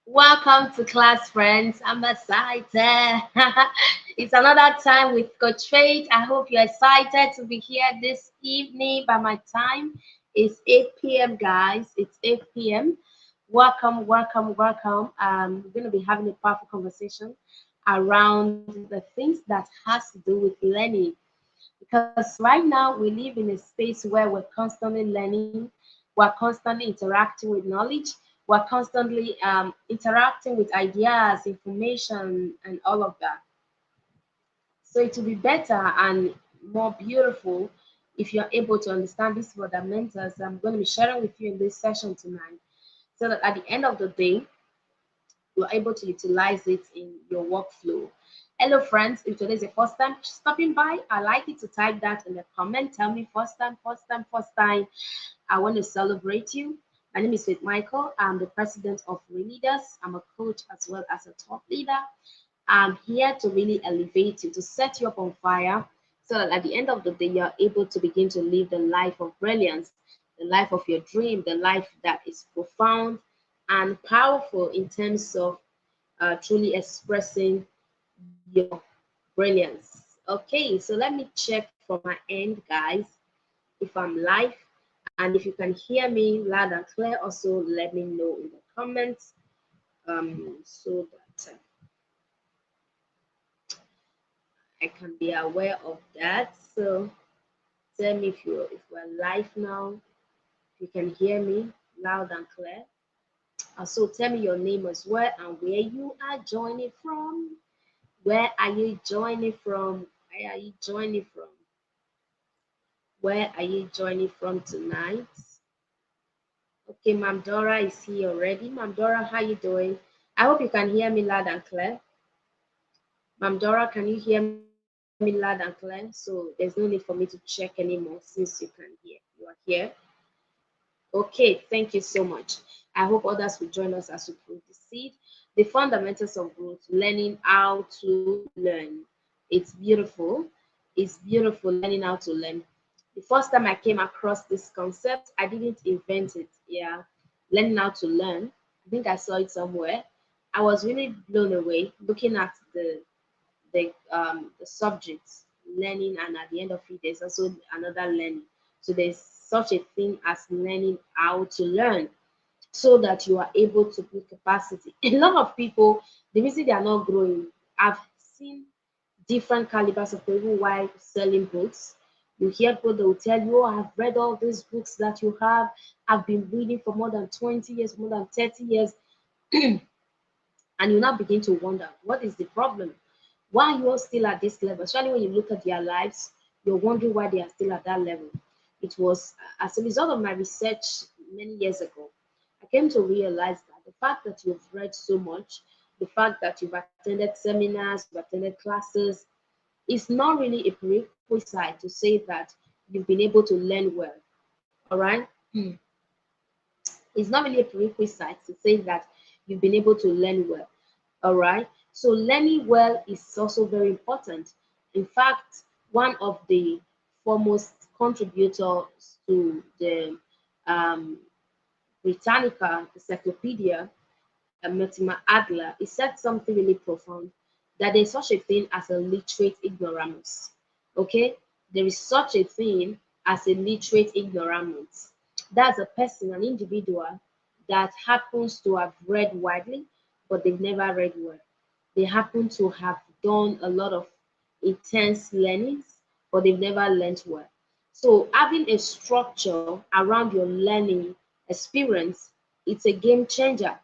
Welcome to class, friends. I'm excited. It's another time with Coach Faith. I hope you're excited to be here this evening. By my time, it's 8 p.m., guys. It's 8 p.m. Welcome, welcome, welcome. We're going to be having a powerful conversation around the things that has to do with learning. Because right now we live in a space where we're constantly learning, we're constantly interacting with knowledge, we're constantly interacting with ideas, information, and all of that. So it will be better and more beautiful if you're able to understand these fundamentals I'm going to be sharing with you in this session tonight, so that at the end of the day, you're able to utilize it in your workflow. Hello, friends. If today is your first time stopping by, I'd like you to type that in the comment. Tell me first time, first time, first time. I want to celebrate you. My name is Faith Michael. I'm the president of Leaders. I'm a coach as well as a top leader. I'm here to really elevate you, to set you up on fire, so that at the end of the day, you're able to begin to live the life of brilliance, the life of your dream, the life that is profound and powerful in terms of truly expressing your brilliance. Okay, so let me check from my end, guys, if I'm live. And if you can hear me loud and clear, also let me know in the comments, so that I can be aware of that. So tell me if we're live now, if you can hear me loud and clear. Also tell me your name as well and where you are joining from. Where are you joining from? Where are you joining from? Where are you joining from tonight? Okay, Ma'am Dora is here already. Ma'am Dora, how you doing? I hope you can hear me loud and clear. Ma'am Dora, can you hear me loud and clear? So there's no need for me to check anymore since you can hear. You are here. Okay, thank you so much. I hope others will join us as we proceed. The fundamentals of growth, learning how to learn. It's beautiful. It's beautiful learning how to learn. The first time I came across this concept, I didn't invent it. Yeah, learning how to learn. I think I saw it somewhere. I was really blown away looking at the subjects learning, and at the end of it there's also another learning. So there's such a thing as learning how to learn, so that you are able to build capacity. A lot of people, the reason they are not growing, I've seen different calibers of people while selling books. You hear people that will tell you, oh, I've read all these books that you have, I've been reading for more than 20 years, more than 30 years. And you now begin to wonder, what is the problem? Why are you all still at this level? Especially when you look at their lives, you're wondering why they are still at that level. It was as a result of my research many years ago. I came to realize that the fact that you've read so much, the fact that you've attended seminars, you've attended classes, is not really a prerequisite to say that you've been able to learn well. All right? It's not really a prerequisite to say that you've been able to learn well. All right. So learning well is also very important. In fact, one of the foremost contributors to the um, Britannica Encyclopedia, Mortimer Adler, he said something really profound, that there's such a thing as a literate ignoramus. Okay, there is such a thing as a literate ignoramus. That's a person, an individual that happens to have read widely, but they've never read well. They happen to have done a lot of intense learnings, but they've never learned well. So having a structure around your learning experience, it's a game changer.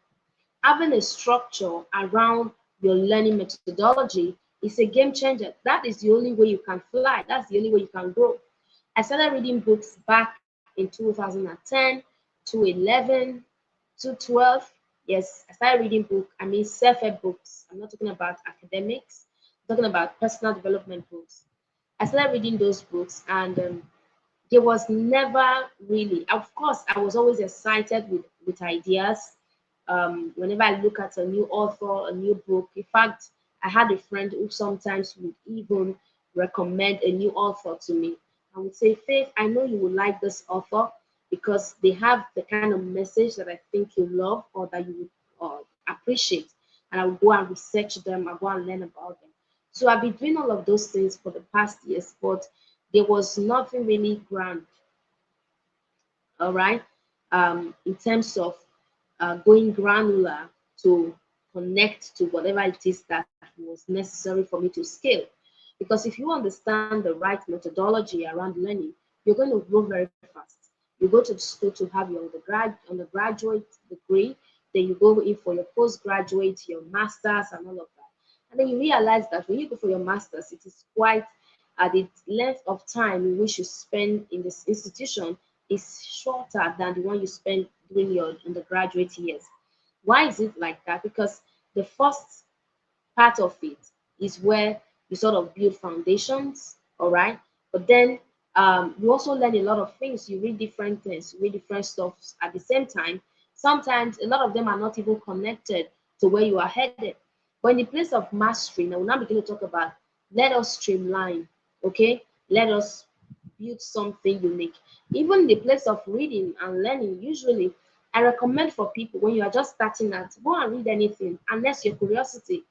Having a structure around your learning methodology is a game changer. That is the only way you can fly. That's the only way you can grow. I started reading books back in 2010, 2011, 2012. Yes, I started reading books. I mean, self-help books. I'm not talking about academics. I'm talking about personal development books. I started reading those books, and there was never really, of course, I was always excited with ideas. Whenever I look at a new author, a new book, in fact, I had a friend who sometimes would even recommend a new author to me. I would say, Faith, I know you will like this author because they have the kind of message that I think you love, or that you would, or appreciate, and I will go and research them, I go and learn about them. So I've been doing all of those things for the past years, but there was nothing really grand, all right, in terms of going granular to connect to whatever it is that was necessary for me to scale. Because if you understand the right methodology around learning, you're going to grow very fast. You go to school to have your undergraduate degree, then you go in for your postgraduate, your masters, and all of that. And then you realize that when you go for your masters, it is quite the length of time in which you spend in this institution is shorter than the one you spend during your undergraduate years. Why is it like that? Because the first part of it is where you sort of build foundations, all right? But then you also learn a lot of things. You read different things, you read different stuff at the same time. Sometimes a lot of them are not even connected to where you are headed. But in the place of mastery, now we'll now begin to talk about let us streamline, okay? Let us build something unique. Even in the place of reading and learning, usually I recommend for people when you are just starting out, go and read anything unless your curiosity.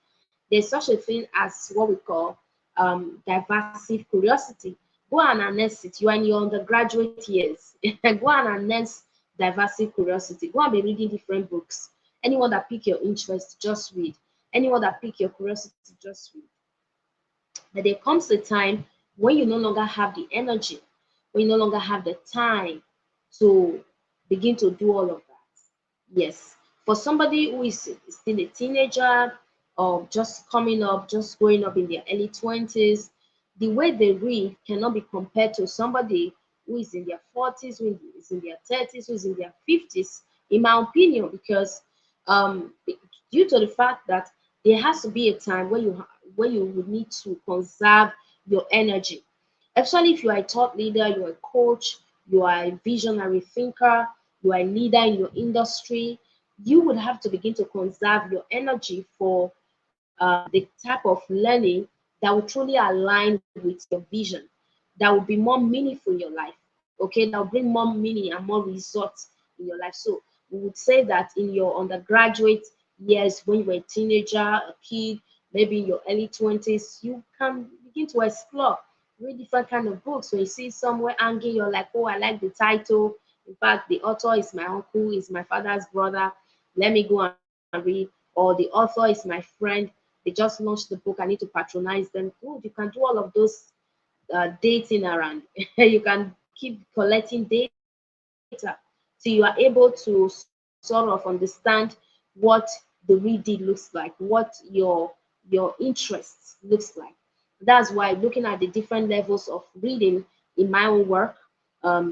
There's such a thing as what we call diversive curiosity. Go and harness it. You are in your undergraduate years. Go and harness diversive curiosity. Go and be reading different books. Anyone that pique your interest, just read. Anyone that pique your curiosity, just read. But there comes a time when you no longer have the energy, when you no longer have the time to begin to do all of that. Yes, for somebody who is still a teenager or just coming up, just growing up in their early 20s, the way they read cannot be compared to somebody who is in their 40s, who is in their 30s, who is in their 50s, in my opinion, because um, due to the fact that there has to be a time where you would need to conserve your energy, especially if you are a thought leader, you are a coach, you are a visionary thinker, you are a leader in your industry. You would have to begin to conserve your energy for the type of learning that will truly align with your vision, that will be more meaningful in your life, okay, that will bring more meaning and more results in your life. So we would say that in your undergraduate years, when you were a teenager, a kid, maybe in your early 20s, you can begin to explore, read different kind of books. When you see somewhere hanging, you're like, oh, I like the title. In fact, the author is my uncle, is my father's brother. Let me go and read. Or the author is my friend. They just launched the book. I need to patronize them. Good, you can do all of those dating around. You can keep collecting data so you are able to sort of understand what the reading looks like, what your interests looks like. That's why looking at the different levels of reading in my own work,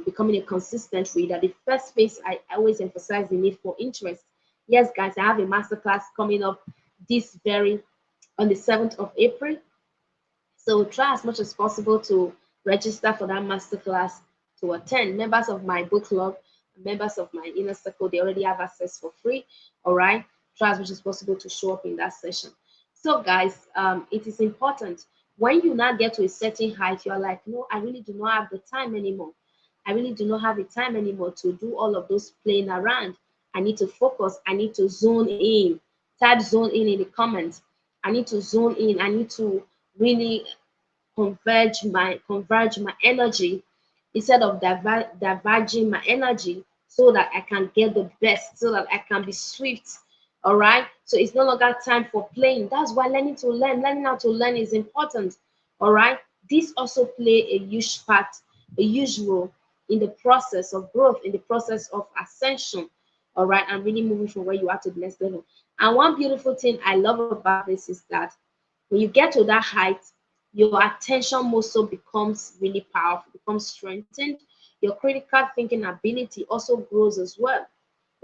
becoming a consistent reader, the first phase I always emphasize the need for interest. Yes, guys, I have a masterclass coming up this very on the 7th of April. So try as much as possible to register for that masterclass to attend. Members of my book club, members of my inner circle, they already have access for free. All right. Try as much as possible to show up in that session. So, guys, it is important when you now get to a certain height, you're like, no, I really do not have the time anymore. I really do not have the time anymore to do all of those playing around. I need to focus. I need to zone in. Type zone in the comments. I need to zone in. I need to really converge my energy instead of diverging my energy so that I can get the best, so that I can be swift. All right. So it's no longer time for playing. That's why learning how to learn is important. All right. This also play a huge part, a huge role in the process of growth, in the process of ascension. All right. And really moving from where you are to the next level. And one beautiful thing I love about this is that when you get to that height, your attention muscle becomes really powerful, becomes strengthened. Your critical thinking ability also grows as well.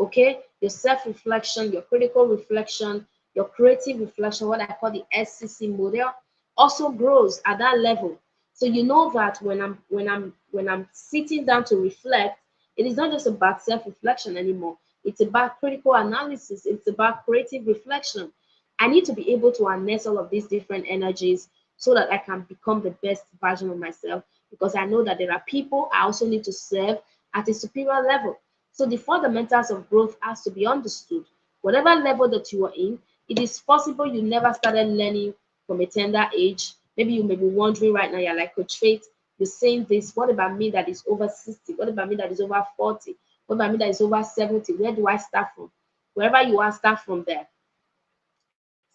Okay, your self-reflection, your critical reflection, your creative reflection, what I call the SCC model, also grows at that level. So you know that when I'm sitting down to reflect, it is not just about self-reflection anymore. It's about critical analysis. It's about creative reflection. I need to be able to harness all of these different energies so that I can become the best version of myself, because I know that there are people I also need to serve at a superior level. So the fundamentals of growth has to be understood. whatever level that you are in, it is possible you never started learning from a tender age. Maybe you may be wondering right now, you're like, Coach Faith, you're saying this. What about me that is over 60? What about me that is over 40? What about me that is over 70? Where do I start from? Wherever you are, start from there.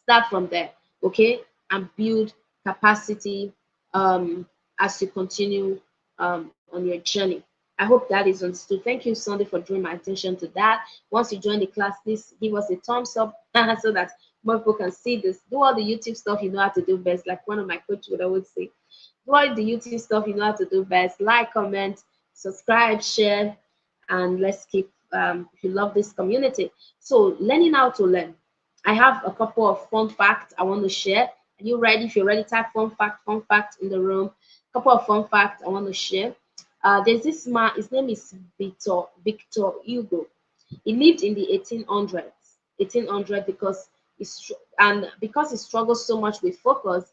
Start from there, okay? And build capacity as you continue on your journey. I hope that is understood. Thank you, Sunday, for drawing my attention to that. Once you join the class, please give us a thumbs up so that more people can see this. Do all the YouTube stuff you know how to do best, like one of my coaches would always say. Do all the YouTube stuff you know how to do best. Like, comment, subscribe, share, and let's keep, if you love this community. So, learning how to learn. I have a couple of fun facts I want to share. Are you ready? If you're ready, type fun fact in the room. A couple of fun facts I want to share. There's this man, his name is Victor Hugo. He lived in the 1800s because he struggled so much with focus,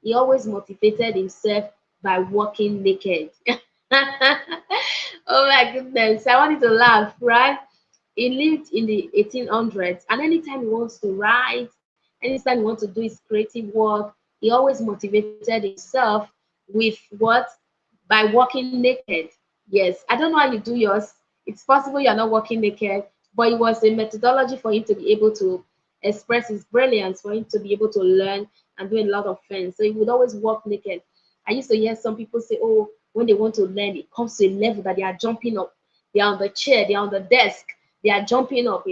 he always motivated himself by walking naked. Oh my goodness, I wanted to laugh, right? He lived in the 1800s, and anytime he wants to write, anytime he wants to do his creative work, he always motivated himself with what? By walking naked. Yes, I don't know how you do yours. It's possible you're not walking naked, but it was a methodology for him to be able to express his brilliance, for him to be able to learn and do a lot of things. So he would always walk naked. I used to hear some people say, oh, when they want to learn, it comes to a level that they are jumping up. They are on the chair, they are on the desk, they are jumping up,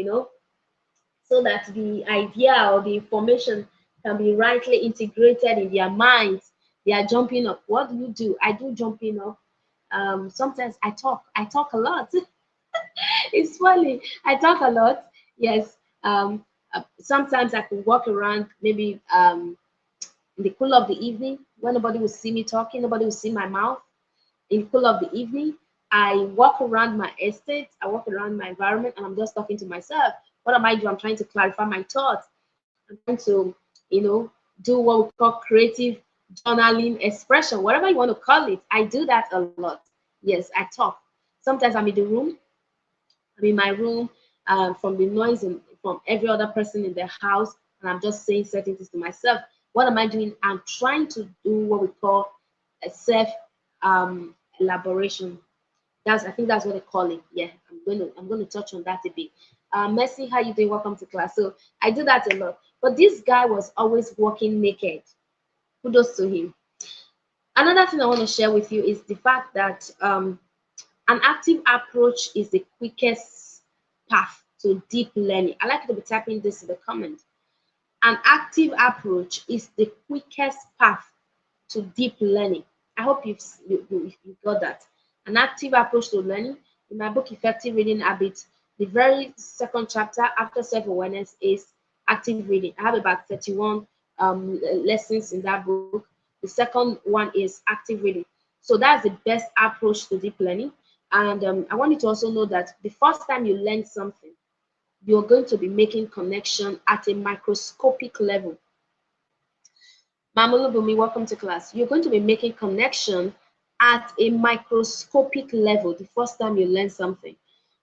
so that the idea or the information can be rightly integrated in their minds. They are jumping up. What do you do? I do jumping up. Sometimes I talk a lot. It's funny. I talk a lot. Yes. Sometimes I could walk around maybe in the cool of the evening when nobody will see me talking, nobody will see my mouth. In the cool of the evening, I walk around my estate, I walk around my environment, and I'm just talking to myself. What am I doing? I'm trying to clarify my thoughts. I'm trying to, do what we call creative journaling expression, whatever you want to call it. I do that a lot. Yes, I talk. Sometimes I'm in my room, from the noise and from every other person in the house, and I'm just saying certain things to myself. What am I doing? I'm trying to do what we call a self elaboration. I think that's what they call it. Yeah, I'm going to touch on that a bit. Mercy, how you doing? Welcome to class. So I do that a lot. But this guy was always walking naked. Kudos to him. Another thing I want to share with you is the fact that an active approach is the quickest path to deep learning. I like you to be typing this in the comment. An active approach is the quickest path to deep learning. I hope you got that. An active approach to learning. In my book, Effective Reading Habits, the very second chapter after self-awareness is active reading. I have about 31 lessons in that book. The second one is active reading. So that's the best approach to deep learning. And I want you to also know that the first time you learn something, you're going to be making connection at a microscopic level. Mamulubumi, welcome to class. You're going to be making connection at a microscopic level the first time you learn something.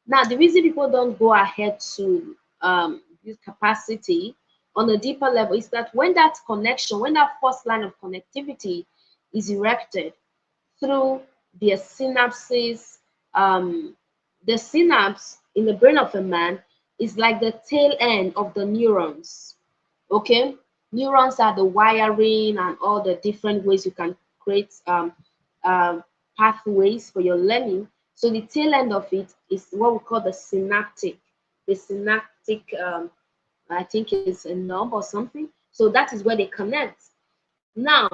Now, the reason people don't go ahead to build capacity on a deeper level is that when that connection, when that first line of connectivity is erected through the synapses, the synapse in the brain of a man is like the tail end of the neurons. Okay, neurons are the wiring and all the different ways you can create pathways for your learning. So the tail end of it is what we call the synaptic. The synaptic, I think is a knob or something. So that is where they connect. Now,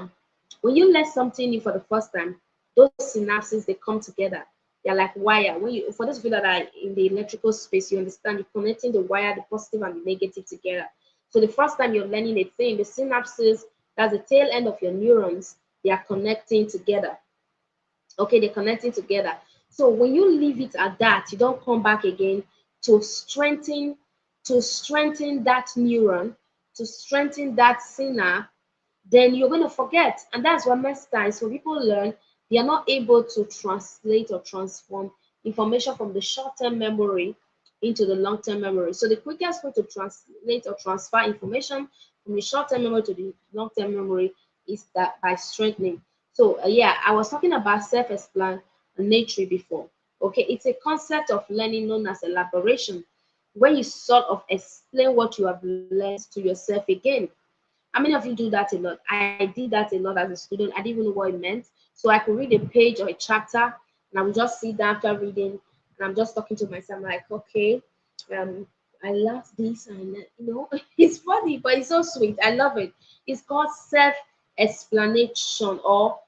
when you learn something new for the first time, those synapses they come together. They're like wire. When you, for those of you that are in the electrical space, you understand you're connecting the wire, the positive and the negative together. So the first time you're learning a thing, the synapses, that's the tail end of your neurons, they are connecting together. Okay, they're connecting together. So when you leave it at that, you don't come back again to strengthen that neuron, to strengthen that synapse, then you're going to forget. And that's what most times when people learn, they are not able to translate or transform information from the short-term memory into the long-term memory. So the quickest way to translate or transfer information from the short-term memory to the long-term memory is that by strengthening. So yeah, I was talking about self-explanatory before. Okay, it's a concept of learning known as elaboration, where you sort of explain what you have learned to yourself again. How many of you do that a lot? I did that a lot as a student. I didn't even know what it meant. So I could read a page or a chapter, and I would just sit down after reading, and I'm just talking to myself, like, okay, um, I love this, and it's funny, but it's so sweet. I love it. It's called self-explanation or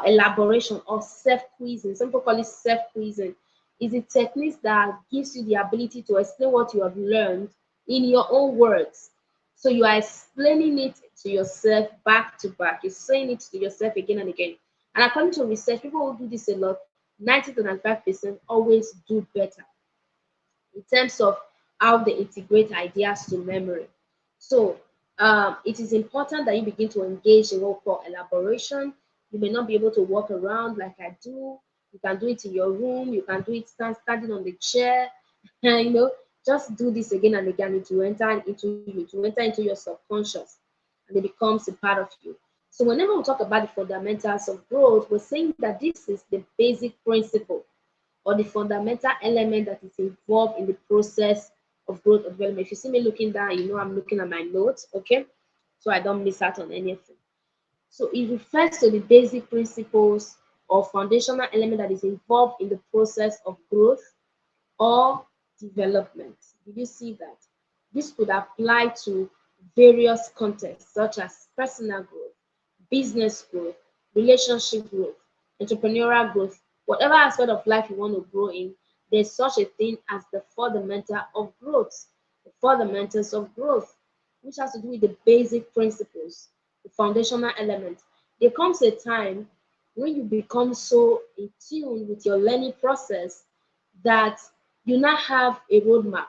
elaboration or self-quizzing. Some people call it self-quizzing. It's a technique that gives you the ability to explain what you have learned in your own words. So you are explaining it to yourself back to back. You're saying it to yourself again and again. And according to research, people who do this a lot, 90 to 95% always do better in terms of how they integrate ideas to memory. So it is important that you begin to engage in what we call elaboration. You may not be able to walk around like I do. You can do it in your room. You can do it standing on the chair. Just do this again and again. It will enter into you. To enter into your subconscious, and it becomes a part of you. So whenever we talk about the fundamentals of growth, we're saying that this is the basic principle or the fundamental element that is involved in the process of growth or development. If you see me looking down, you know I'm looking at my notes, okay? So I don't miss out on anything. So it refers to the basic principles or foundational element that is involved in the process of growth or development. Did you see that? This could apply to various contexts such as personal growth, business growth, relationship growth, entrepreneurial growth, whatever aspect of life you want to grow in, there's such a thing as the fundamental of growth, the fundamentals of growth, which has to do with the basic principles, the foundational elements. There comes a time when you become so in tune with your learning process that you now have a roadmap,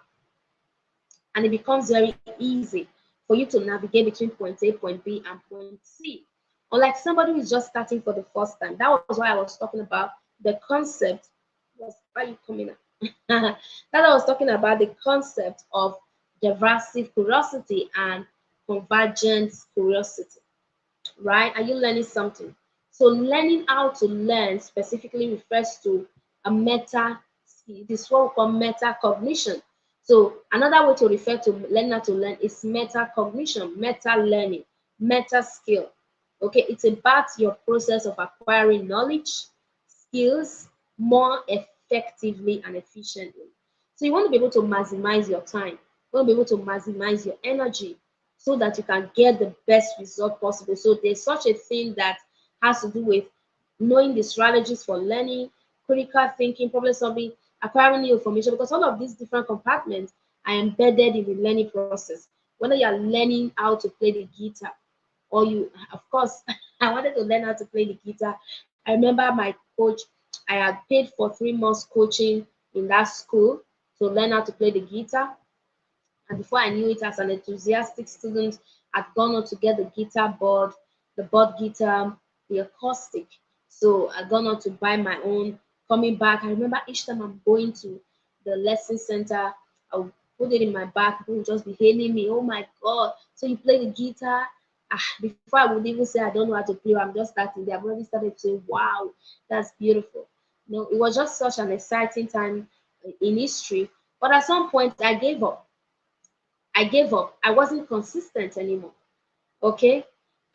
and it becomes very easy for you to navigate between point A, point B, and point C. Unlike somebody who is just starting for the first time. That was why I was talking about the concept. Why are you coming up? That I was talking about the concept of diversive curiosity and convergent curiosity, right? Are you learning something? So learning how to learn specifically refers to a meta skill. This is what we call metacognition. So another way to refer to learning how to learn is metacognition, meta learning, meta skill. Okay, it's about your process of acquiring knowledge, skills more effectively and efficiently. So you want to be able to maximize your time. You want to be able to maximize your energy so that you can get the best result possible. So there's such a thing that has to do with knowing the strategies for learning, critical thinking, problem solving, acquiring new information, because all of these different compartments are embedded in the learning process. Whether you're learning how to play the guitar, or you, of course, I wanted to learn how to play the guitar. I remember my coach, I had paid for 3 months coaching in that school to learn how to play the guitar. And before I knew it, as an enthusiastic student, I'd gone on to get the guitar board, the board guitar, the acoustic. So I'd gone on to buy my own. Coming back, I remember each time I'm going to the lesson center, I would put it in my bag. People would just be hailing me. Oh my God. So you play the guitar? Before I would even say I don't know how to play, I'm just starting there. I've already started to say, wow, that's beautiful. It was just such an exciting time in history. But at some point, I gave up. I gave up. I wasn't consistent anymore. Okay?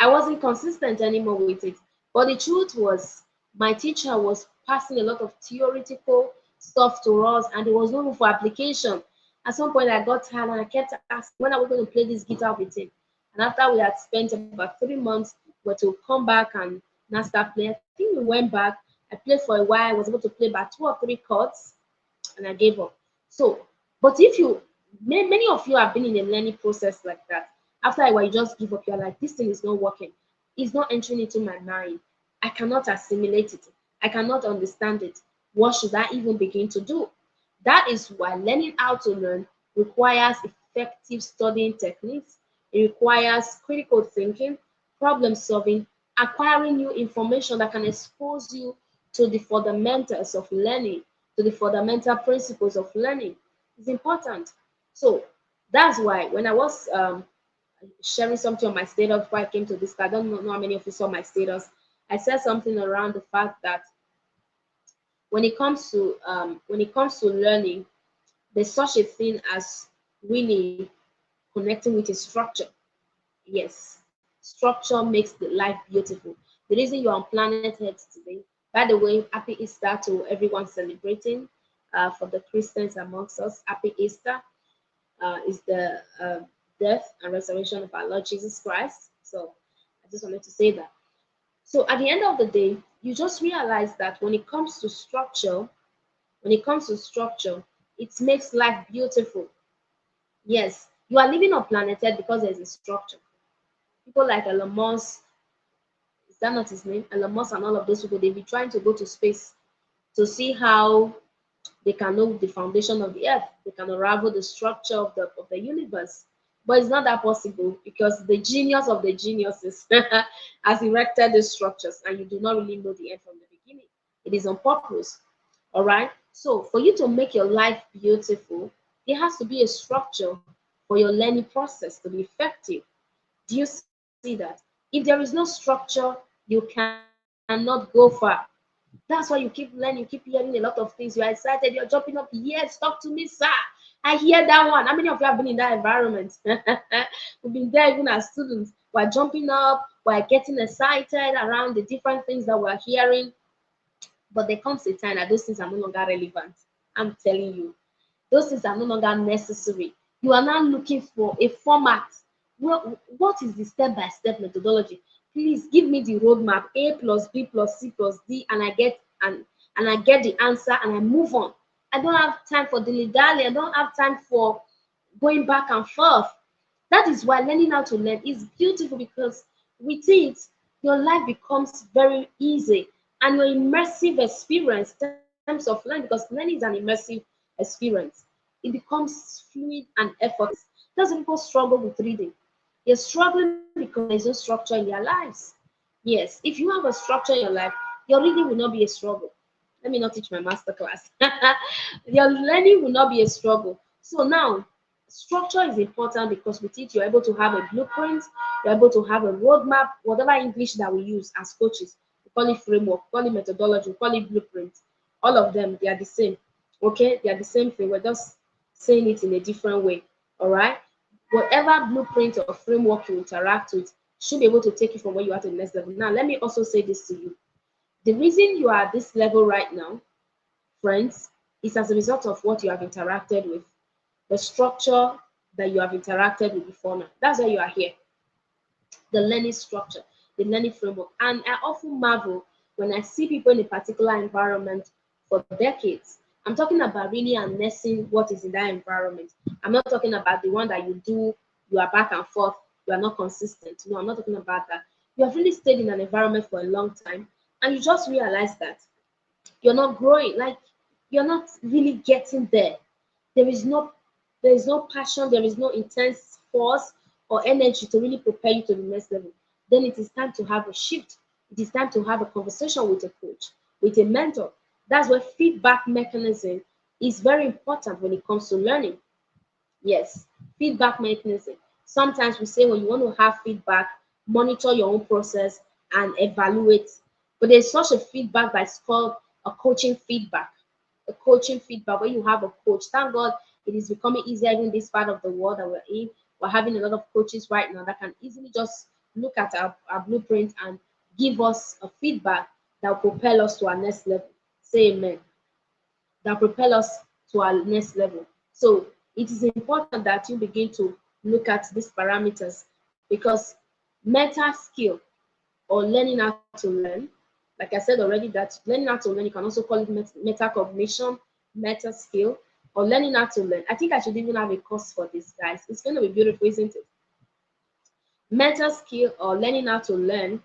I wasn't consistent anymore with it. But the truth was, my teacher was passing a lot of theoretical stuff to us, and there was no room for application. At some point, I got tired and I kept asking, when are we going to play this guitar with him? And after we had spent about 3 months, we were to come back and now start playing. I think we went back. I played for a while. I was able to play about 2 or 3 chords, and I gave up. So, but if you, many of you have been in a learning process like that. After a while, you just give up. You're like, this thing is not working. It's not entering into my mind. I cannot assimilate it. I cannot understand it. What should I even begin to do? That is why learning how to learn requires effective studying techniques. It requires critical thinking, problem solving, acquiring new information that can expose you to the fundamentals of learning, to the fundamental principles of learning. It's important. So that's why when I was sharing something on my status before I came to this, I don't know how many of you saw my status. I said something around the fact that when it comes to learning, there's such a thing as really connecting with a structure. Yes, structure makes the life beautiful. The reason you're on planet Earth today, by the way, happy Easter to everyone celebrating. For the Christians amongst us, happy Easter is the death and resurrection of our Lord Jesus Christ. So I just wanted to say that. So at the end of the day, you just realize that when it comes to structure, it makes life beautiful. Yes, you are living on planet Earth because there's a structure. People like Elon Musk, is that not his name? Elon Musk and all of those people, they be trying to go to space to see how they can know the foundation of the earth. They can unravel the structure of the universe. But it's not that possible because the genius of the geniuses has erected these structures and you do not really know the end from the beginning. It is on purpose. All right. So for you to make your life beautiful, there has to be a structure for your learning process to be effective. Do you see that? If there is no structure, you cannot go far. That's why you keep learning, you keep hearing a lot of things. You are excited, you're jumping up. Yes, talk to me, sir. I hear that one. How many of you have been in that environment? We've been there even as students. We're jumping up, we're getting excited around the different things that we're hearing. But there comes a time that those things are no longer relevant. I'm telling you, those things are no longer necessary. You are now looking for a format. Well, what is the step-by-step methodology? Please give me the roadmap: A plus B plus C plus D, and I get the answer and I move on. I don't have time for dilly-dally. I don't have time for going back and forth. That is why learning how to learn is beautiful, because with it, your life becomes very easy and your immersive experience in terms of learning, because learning is an immersive experience. It becomes fluid and effortless. That's why people struggle with reading. They're struggling because there's no structure in their lives. Yes, if you have a structure in your life, your reading will not be a struggle. Let me not teach my master class. Your learning will not be a struggle. So now, structure is important because with it, you're able to have a blueprint, you're able to have a roadmap, whatever English that we use as coaches. We call it framework, we call it methodology, we call it blueprint. All of them, they are the same. Okay, they are the same thing. We're just saying it in a different way. All right. Whatever blueprint or framework you interact with should be able to take you from where you are to the next level. Now, let me also say this to you. The reason you are at this level right now, friends, is as a result of what you have interacted with, the structure that you have interacted with before now. That's why you are here. The learning structure, the learning framework. And I often marvel when I see people in a particular environment for decades. I'm talking about really harnessing what is in that environment. I'm not talking about the one that you do, you are back and forth, you are not consistent. No, I'm not talking about that. You have really stayed in an environment for a long time and you just realize that you're not growing, like you're not really getting there. There is no passion, there is no intense force or energy to really prepare you to the next level. Then it is time to have a shift. It is time to have a conversation with a coach, with a mentor. That's where feedback mechanism is very important when it comes to learning. Yes, feedback mechanism. Sometimes we say when you want to have feedback, monitor your own process and evaluate. But there's such a feedback that's called a coaching feedback. A coaching feedback where you have a coach. Thank God it is becoming easier in this part of the world that we're in. We're having a lot of coaches right now that can easily just look at our blueprint and give us a feedback that will propel us to our next level. Say amen. That propel us to our next level. So it is important that you begin to look at these parameters, because meta skill or learning how to learn, like I said already, that learning how to learn, you can also call it metacognition, meta skill, or learning how to learn. I think I should even have a course for this, guys. It's going to be beautiful, isn't it? Meta skill or learning how to learn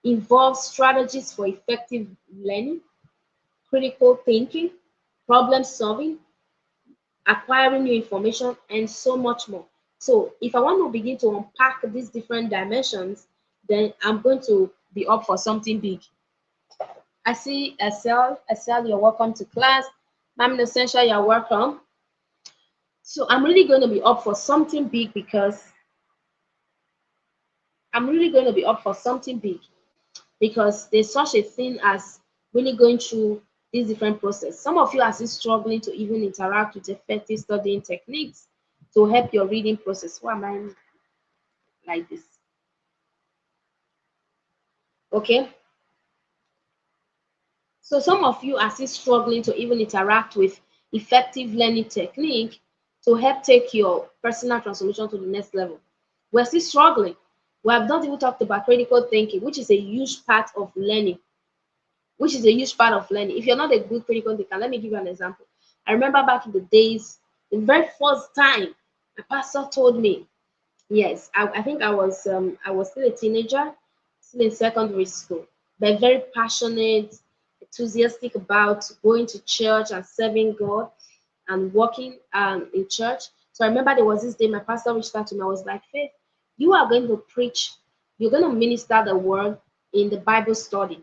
involves strategies for effective learning, critical thinking, problem solving, acquiring new information, and so much more. So if I want to begin to unpack these different dimensions, then I'm going to be up for something big. I see Excel, you're welcome to class. Ma'am Essential, you're welcome. So I'm really going to be up for something big because there's such a thing as really going through this different process. Some of you are still struggling to even interact with effective studying techniques to help your reading process. Why am I like this? Okay. So some of you are still struggling to even interact with effective learning technique to help take your personal transformation to the next level. We're still struggling. We have not even talked about critical thinking, which is a huge part of learning. If you're not a good critical thinker, let me give you an example. I remember back in the days, the very first time my pastor told me, yes, I think I was still a teenager, still in secondary school, but very passionate, enthusiastic about going to church and serving God and working in church. So I remember there was this day my pastor reached out to me. I was like, Faith, you are going to preach, you're going to minister the word in the Bible study.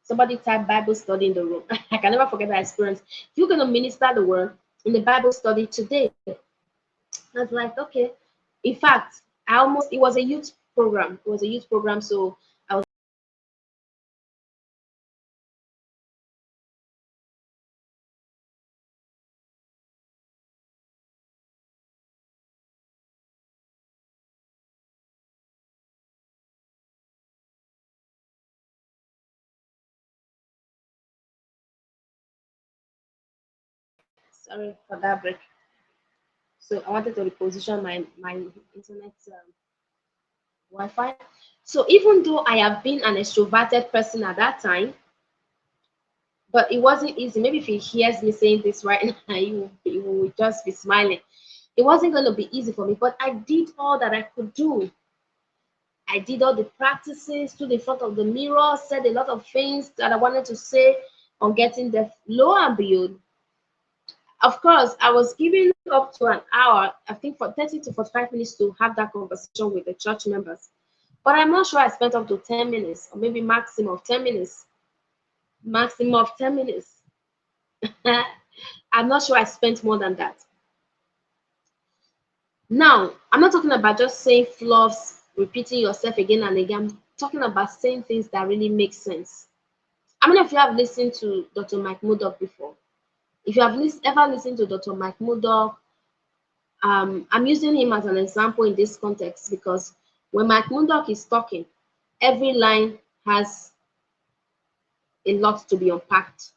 Somebody type Bible study in the room. I can never forget that experience. You're going to minister the word in the Bible study today. I was like, okay. In fact, it was a youth program. It was a youth program. So I was sorry for that break. So I wanted to reposition my internet Wi-Fi. So even though I have been an extroverted person at that time, but it wasn't easy. Maybe if he hears me saying this right now, he will just be smiling. It wasn't going to be easy for me, but I did all that I could do. I did all the practices, stood in front of the mirror, said a lot of things that I wanted to say on getting there. Lo and behold, of course, I was given up to an hour, I think for 30 to 45 minutes to have that conversation with the church members. But I'm not sure I spent up to 10 minutes or maybe maximum of 10 minutes. Maximum of 10 minutes. I'm not sure I spent more than that. Now, I'm not talking about just saying fluffs, repeating yourself again and again. I'm talking about saying things that really make sense. How many of you have listened to Dr. Mike Murdoch before? If you have ever listened to Dr. Mike Murdoch, I'm using him as an example in this context because when Mike Murdoch is talking, every line has a lot to be unpacked.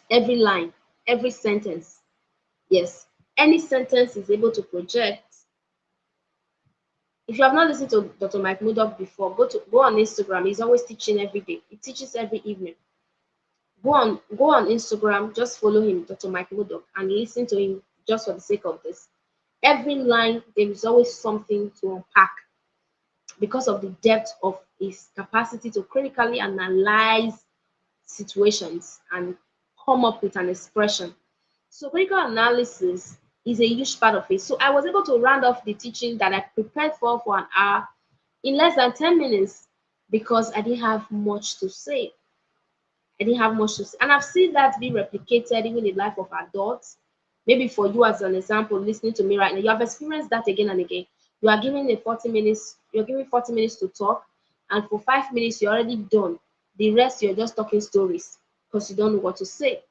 Every line, every sentence. Yes, any sentence is able to project. If you have not listened to Dr. Mike Murdoch before, go on Instagram. He's always teaching every day. He teaches every evening. Go on Instagram, just follow him, Dr. Mike Murdoch, and listen to him just for the sake of this. Every line, there is always something to unpack because of the depth of his capacity to critically analyze situations and come up with an expression. So critical analysis is a huge part of it. So I was able to round off the teaching that I prepared for an hour in less than 10 minutes because I didn't have much to say. I didn't have much to say. And I've seen that be replicated even in the life of adults. Maybe for you as an example, listening to me right now, you have experienced that again and again. You're giving 40 minutes to talk, and for 5 minutes you're already done. The rest you're just talking stories because you don't know what to say.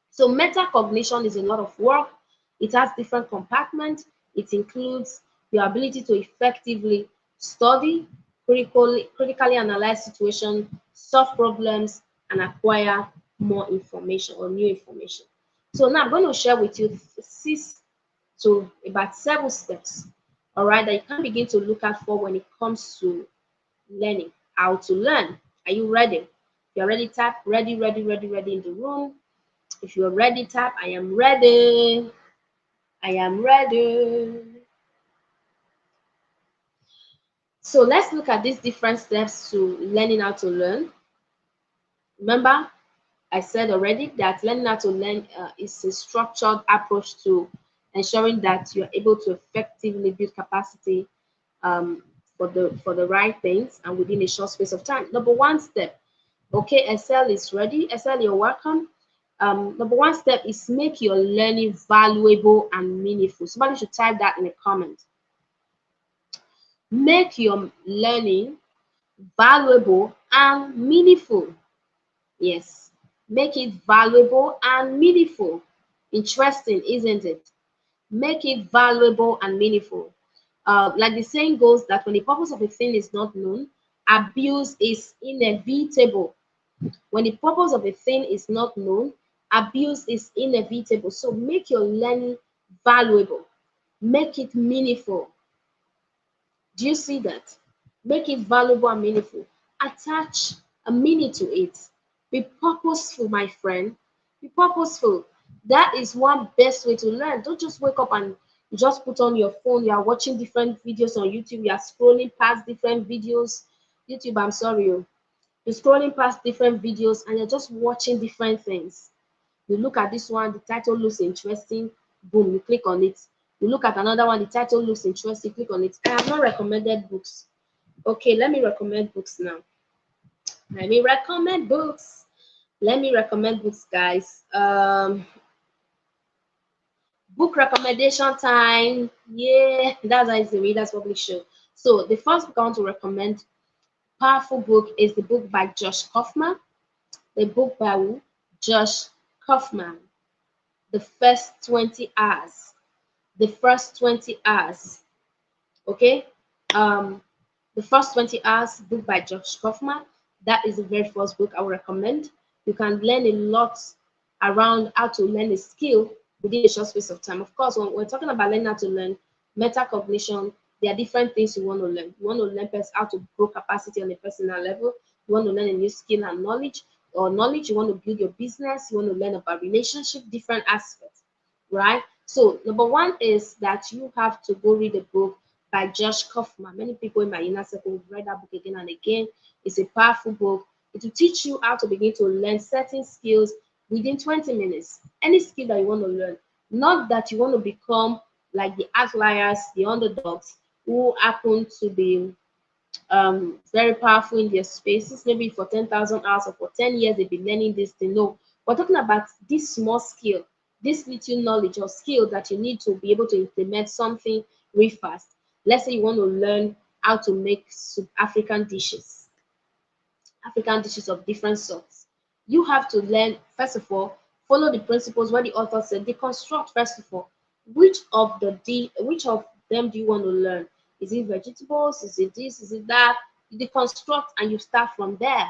So metacognition is a lot of work. It has different compartments. It includes your ability to effectively study, critically analyze situations, solve problems, and acquire more information or new information. So now I'm going to share with you 6 to about 7 steps, all right, that you can begin to look out for when it comes to learning, how to learn. Are you ready? If you're ready, tap ready, ready, ready, ready in the room. If you're ready, tap I am ready. I am ready. So let's look at these different steps to learning how to learn. Remember, I said already that learning how to learn is a structured approach to ensuring that you're able to effectively build capacity um, for the right things and within a short space of time. Number one step, okay, SL is ready. SL, you're welcome. Number one step is make your learning valuable and meaningful. Somebody should type that in the comment. Make your learning valuable and meaningful. Yes, make it valuable and meaningful. Interesting, isn't it? Make it valuable and meaningful. Like the saying goes that when the purpose of a thing is not known, abuse is inevitable. When the purpose of a thing is not known, abuse is inevitable. So make your learning valuable, make it meaningful. Do you see that? Make it valuable and meaningful. Attach a meaning to it. Be purposeful, my friend. Be purposeful. That is one best way to learn. Don't just wake up and you just put on your phone. You are watching different videos on YouTube. You are scrolling past different videos. YouTube, I'm sorry. You're scrolling past different videos and you're just watching different things. You look at this one, the title looks interesting, boom, you click on it. You look at another one, the title looks interesting, click on it. I have not recommended books. Okay, let me recommend books now. Let me recommend books. Let me recommend books, guys. Book recommendation time. Yeah, that's how it's the Readers Public Show. So the first book I want to recommend, powerful book, is the book by Josh Kaufman. The book by who? Josh Kaufman. The first 20 hours. The first 20 hours. Okay. Um, the first 20 hours, book by Josh Kaufman. That is the very first book I would recommend. You can learn a lot around how to learn a skill within a short space of time. Of course, when we're talking about learning how to learn metacognition, there are different things you want to learn. You want to learn how to grow capacity on a personal level. You want to learn a new skill and knowledge, or knowledge. You want to build your business. You want to learn about relationship, different aspects, right? So number one is that you have to go read a book by Josh Kaufman. Many people in my inner circle have read that book again and again. It's a powerful book. It will teach you how to begin to learn certain skills within 20 minutes. Any skill that you want to learn. Not that you want to become like the outliers, the underdogs who happen to be very powerful in their spaces, maybe for 10,000 hours or for 10 years they've been learning this thing. No, we're talking about this small skill, this little knowledge or skill that you need to be able to implement something really fast. Let's say you want to learn how to make African dishes, of different sorts. You have to learn, first of all, follow the principles where the author said, deconstruct first of all. Which of them do you want to learn? Is it vegetables? Is it this? Is it that? You deconstruct and you start from there.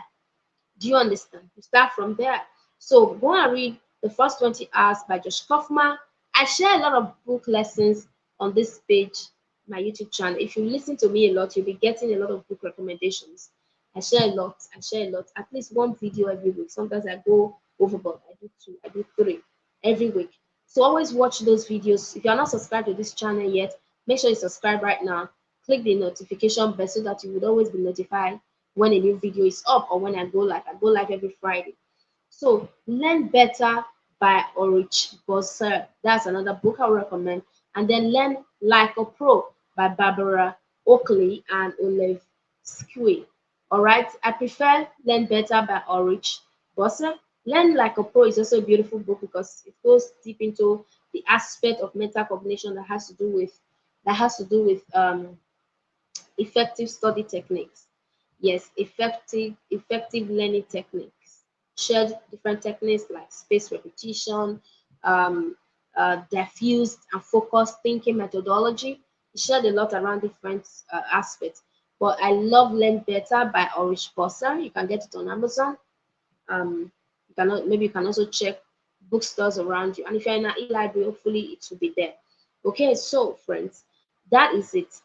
Do you understand? You start from there. So go and read the first 20 hours by Josh Kaufman. I share a lot of book lessons on this page, my YouTube channel. If you listen to me a lot, you'll be getting a lot of book recommendations. I share a lot. I share a lot. At least one video every week. Sometimes I go overboard. I do two. I do three every week. So always watch those videos. If you're not subscribed to this channel yet, make sure you subscribe right now. Click the notification bell so that you would always be notified when a new video is up or when I go live. I go live every Friday. So Learn Better by Ulrich Boser. That's another book I would recommend. And then Learn Like a Pro by Barbara Oakley and Olav. All right. I prefer Learn Better by Ulrich Boser. Learn Like a Pro is also a beautiful book because it goes deep into the aspect of metacognition that has to do with effective study techniques. Yes, effective learning techniques. Shared different techniques like spaced repetition, um, diffused and focused thinking methodology. It shared a lot around different aspects. But I love Learn Better by Ulrich Boser. You can get it on Amazon. Maybe you can also check bookstores around you. And if you're in an e-library, hopefully it will be there. Okay, so friends, that is it.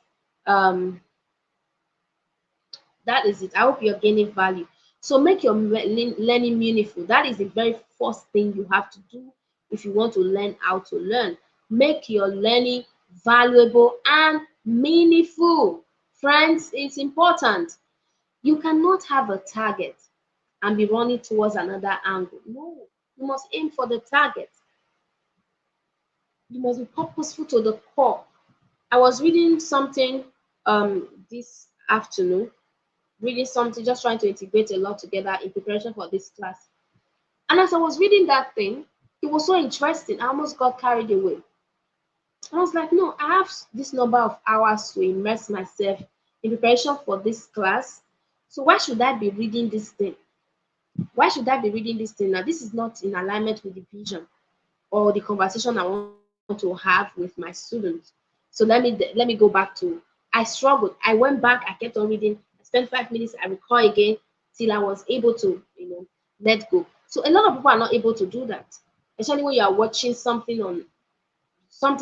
Um, that is it. I hope you're gaining value. So make your learning meaningful. That is the very first thing you have to do if you want to learn how to learn. Make your learning valuable and meaningful. Friends, it's important. You cannot have a target and be running towards another angle. No, you must aim for the target. You must be purposeful to the core. I was reading something this afternoon, just trying to integrate a lot together in preparation for this class. And as I was reading that thing, it was so interesting. I almost got carried away. I was like, no, I have this number of hours to immerse myself in preparation for this class. So why should I be reading this thing? Why should I be reading this thing now? This is not in alignment with the vision or the conversation I want to have with my students. So let me go back to. I struggled. I went back. I kept on reading. I spent 5 minutes. I recall again till I was able to, let go. So a lot of people are not able to do that, especially when you are watching something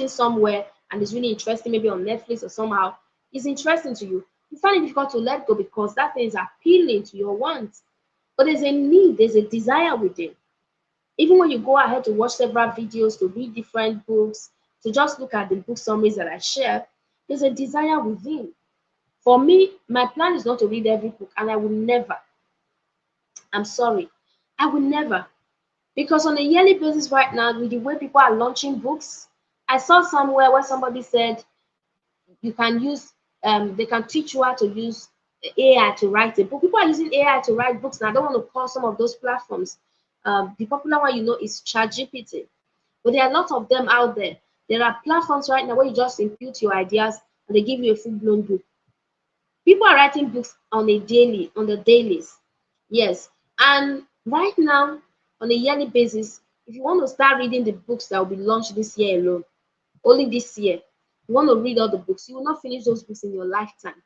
somewhere and it's really interesting, maybe on Netflix or somehow it's interesting to you. You find it difficult to let go because that thing is appealing to your wants. But there's a need, there's a desire within. Even when you go ahead to watch several videos, to read different books, to just look at the book summaries that I share, there's a desire within. For me, my plan is not to read every book, and I will never. I'm sorry. I will never. Because on a yearly basis right now, with the way people are launching books, I saw somewhere where somebody said you can use they can teach you how to use AI to write a book. People are using AI to write books, and I don't want to call some of those platforms. The popular one is ChatGPT, but there are a lot of them out there. There are platforms right now where you just input your ideas and they give you a full-blown book. People are writing books on the dailies. Yes. And right now, on a yearly basis, if you want to start reading the books that will be launched this year alone, only this year, you want to read all the books, you will not finish those books in your lifetime.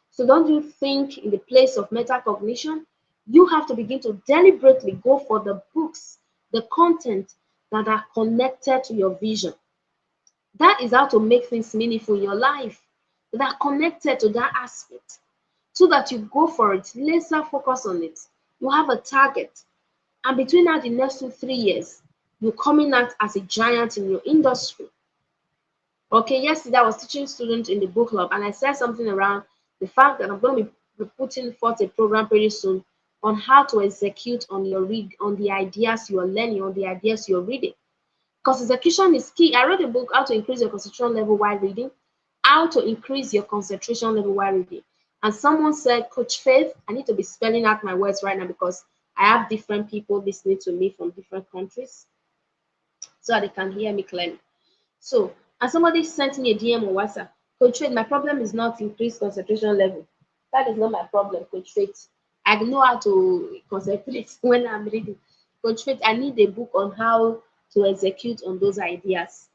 So don't you think in the place of metacognition, you have to begin to deliberately go for the books, the content that are connected to your vision. That is how to make things meaningful in your life, that are connected to that aspect, so that you go for it, laser focus on it. You have a target, and between now the next 2 3 years, you're coming out as a giant in your industry. Okay, yesterday I was teaching students in the book club, and I said something around the fact that I'm going to be putting forth a program pretty soon on how to execute on your read, on the ideas you are learning, on the ideas you're reading. Because execution is key. I wrote a book, How to Increase Your Concentration Level While Reading, how to increase your concentration level while reading. And someone said, Coach Faith, I need to be spelling out my words right now because I have different people listening to me from different countries so that they can hear me clearly. So, and somebody sent me a DM on WhatsApp. Coach Faith, my problem is not increased concentration level. That is not my problem, Coach Faith. I know how to concentrate when I'm reading. Coach Faith, I need a book on how to execute on those ideas.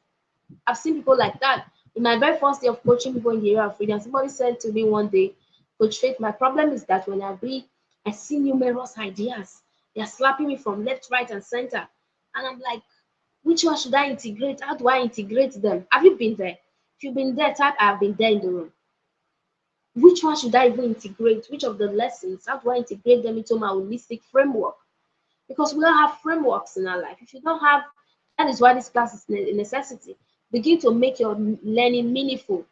I've seen people like that. In my very first day of coaching people in the area of freedom, somebody said to me one day, Coach Faith, my problem is that when I read, I see numerous ideas. They're slapping me from left, right, and center. And I'm like, which one should I integrate? How do I integrate them? Have you been there? If you've been there, type I've been there in the room. Which one should I even integrate? Which of the lessons? How do I integrate them into my holistic framework? Because we all have frameworks in our life. If you don't have, that is why this class is a necessity. Begin to make your learning meaningful.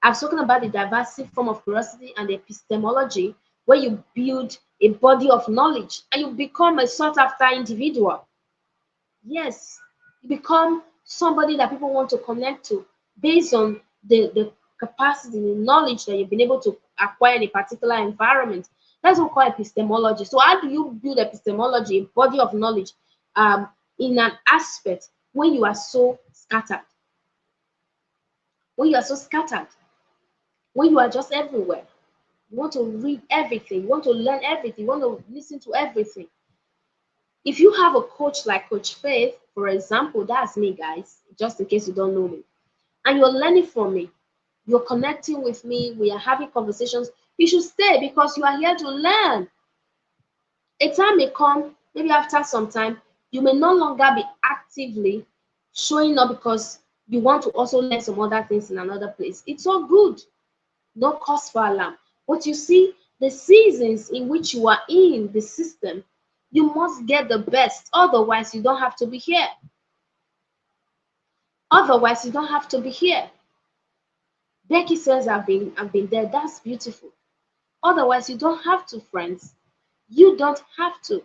I've spoken about the diversity form of curiosity and the epistemology, where you build a body of knowledge and you become a sought after individual. Yes, you become somebody that people want to connect to based on the capacity, the knowledge that you've been able to acquire in a particular environment. That's what we call epistemology. So how do you build epistemology, a body of knowledge, um, in an aspect when you are so scattered? When you are so scattered, when you are just everywhere, you want to read everything, you want to learn everything, you want to listen to everything. If you have a coach like Coach Faith, for example, that's me, guys, just in case you don't know me, and you're learning from me, you're connecting with me, we are having conversations, you should stay because you are here to learn. A time may come, maybe after some time, you may no longer be actively showing up because you want to also learn some other things in another place. It's all good, no cause for alarm. But you see, the seasons in which you are in the system, you must get the best. Otherwise, you don't have to be here. Otherwise, you don't have to be here. Becky says, I've been there. That's beautiful. Otherwise, you don't have to, friends. You don't have to.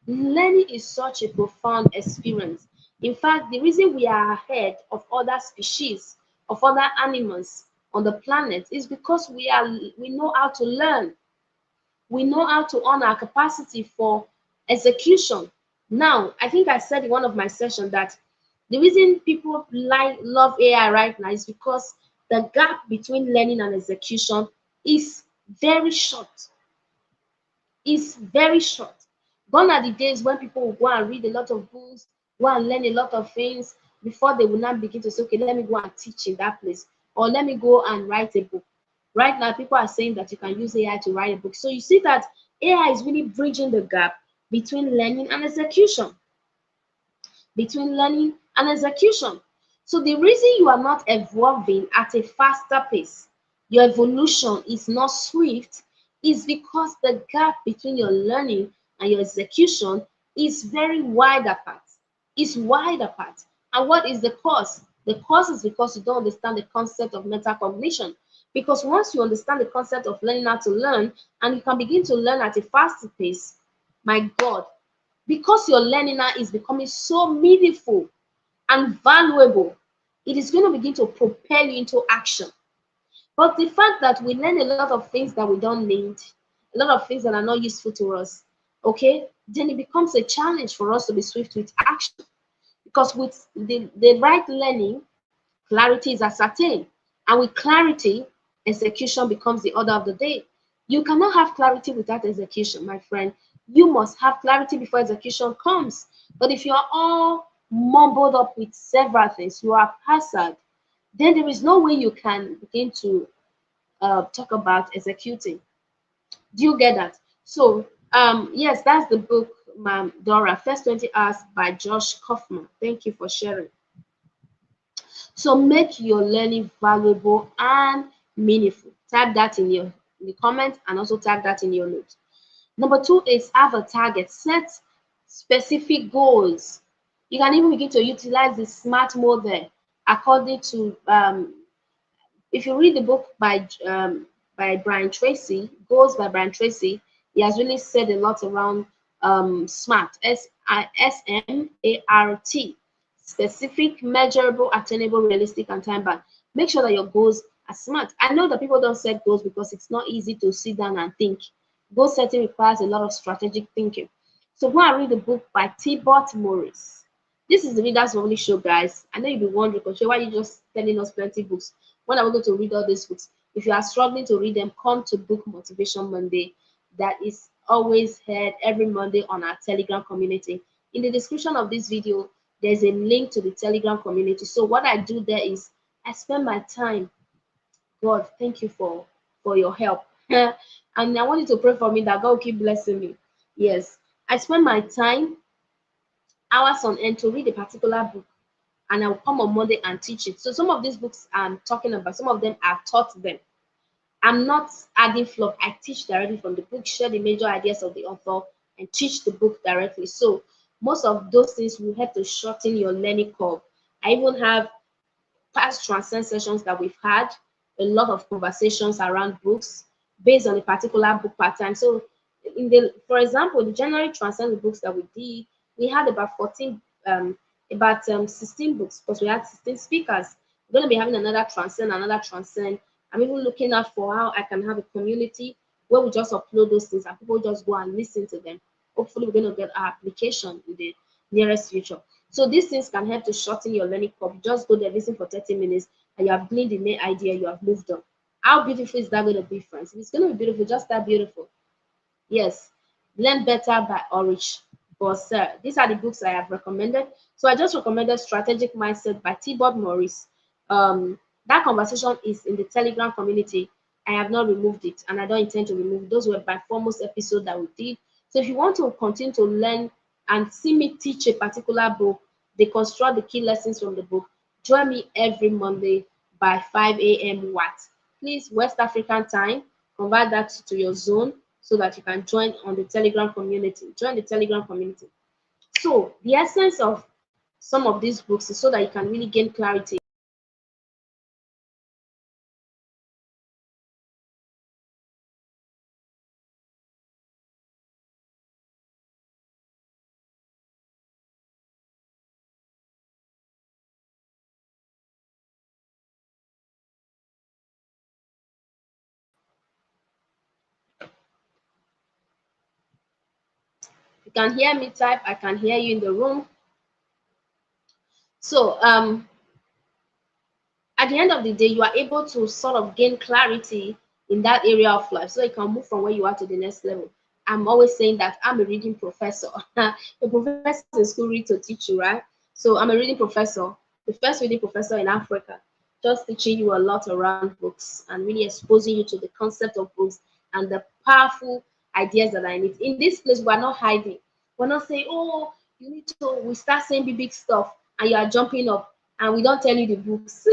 Learning is such a profound experience. In fact, the reason we are ahead of other species, of other animals on the planet is because we know how to learn. We know how to honor our capacity for execution. Now, I think I said in one of my sessions that the reason people love AI right now is because the gap between learning and execution is very short. Is very short. Gone are the days when people will go and read a lot of books, go and learn a lot of things before they will now begin to say, okay, let me go and teach in that place, or let me go and write a book. Right now, people are saying that you can use AI to write a book. So you see that AI is really bridging the gap between learning and execution. Between learning and execution. So the reason you are not evolving at a faster pace, your evolution is not swift, is because the gap between your learning and your execution is very wide apart. It's wide apart. And what is the cause? The cause is because you don't understand the concept of metacognition. Because once you understand the concept of learning how to learn, and you can begin to learn at a faster pace, my God, because your learning now is becoming so meaningful and valuable, it is going to begin to propel you into action. But the fact that we learn a lot of things that we don't need, a lot of things that are not useful to us, okay, then it becomes a challenge for us to be swift with action. Because with the right learning, clarity is ascertained. And with clarity, execution becomes the order of the day. You cannot have clarity without execution, my friend. You must have clarity before execution comes. But if you are all mumbled up with several things, you are haphazard, then there is no way you can begin to talk about executing. Do you get that? So, yes, that's the book, Ma'am Dora, First 20 Hours by Josh Kaufman. Thank you for sharing. So make your learning valuable and meaningful. Type that in the comments and also type that in your notes. Number two is have a target. Set specific goals. You can even begin to utilize the SMART mode there according to if you read the book by Brian Tracy, Goals by Brian Tracy, he has really said a lot around SMART, SMART, specific, measurable, attainable, realistic, and time bound. Make sure that your goals are smart. I know that people don't set goals because it's not easy to sit down and think. Goal setting requires a lot of strategic thinking. So go and read the book by T-Bot Morris. This is the Readers Only Show, guys. I know you'll be wondering, Coach, why are you just telling us plenty books? When are we going to read all these books? If you are struggling to read them, come to Book Motivation Monday. That is always heard every Monday on our Telegram community. In the description of this video, there's a link to the Telegram community. So what I do there is I spend my time. God, thank you for your help. And I want you to pray for me that God will keep blessing me. Yes, I spend my time hours on end to read a particular book, and I'll come on Monday and teach it. So some of these books I'm talking about, some of them I've taught them. I'm not adding fluff. I teach directly from the book, share the major ideas of the author, and teach the book directly. So most of those things will help to shorten your learning curve. I even have past transcend sessions that we've had, a lot of conversations around books based on a particular book pattern. So for example, the January transcend books that we did, we had about 14 about 16 books because we had 16 speakers. We're going to be having another transcend. I'm even looking out for how I can have a community where we just upload those things and people just go and listen to them. Hopefully we're going to get our application in the nearest future. So these things can help to shorten your learning curve. You just go there, listen for 30 minutes, and you have gleaned the main idea, you have moved on. How beautiful is that going to be, friends? If it's going to be beautiful, just that beautiful. Yes. Learn Better by Ulrich, Boser. These are the books I have recommended. So I just recommended Strategic Mindset by T-Bob Morris. That conversation is in the Telegram community. I have not removed it, and I don't intend to remove it. Those were by foremost episode that we did. So if you want to continue to learn and see me teach a particular book, deconstruct the key lessons from the book, join me every Monday by 5 a.m. Watt. Please, West African time, convert that to your zone so that you can join on the Telegram community. Join the Telegram community. So the essence of some of these books is so that you can really gain clarity. can hear me, type. I can hear you in the room. So at the end of the day, you are able to sort of gain clarity in that area of life so you can move from where you are to the next level. I'm always saying that I'm a reading professor. The professors in school read to teach you, right? So I'm a reading professor, the first reading professor in Africa, just teaching you a lot around books and really exposing you to the concept of books and the powerful ideas that are in it. In this place, we're not hiding. We're not saying, oh, you need to, we start saying big stuff and you are jumping up and we don't tell you the books.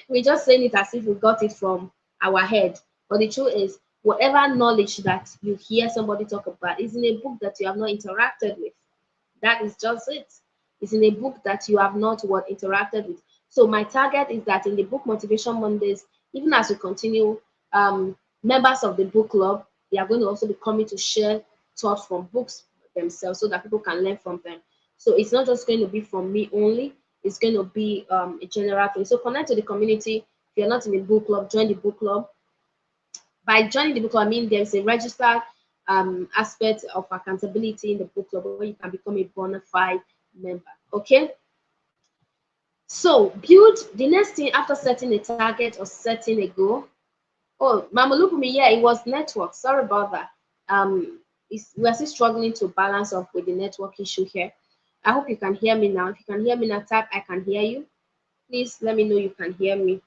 We're just saying it as if we got it from our head. But the truth is, whatever knowledge that you hear somebody talk about is in a book that you have not interacted with. That is just it. It's in a book that you have not what interacted with. So my target is that in the book Motivation Mondays, even as we continue, members of the book club, they are going to also be coming to share thoughts from books themselves so that people can learn from them. So it's not just going to be from me only, it's going to be a general thing. So connect to the community. If you're not in the book club, join the book club. By joining the book club, I mean there's a registered aspect of accountability in the book club where you can become a bona fide member. Okay. So build the next thing after setting a target or setting a goal. Oh, Mama Lupumi, yeah, it was network. Sorry about that. We're still struggling to balance off with the network issue here. I hope you can hear me now. If you can hear me now, type I can hear you. Please let me know you can hear me.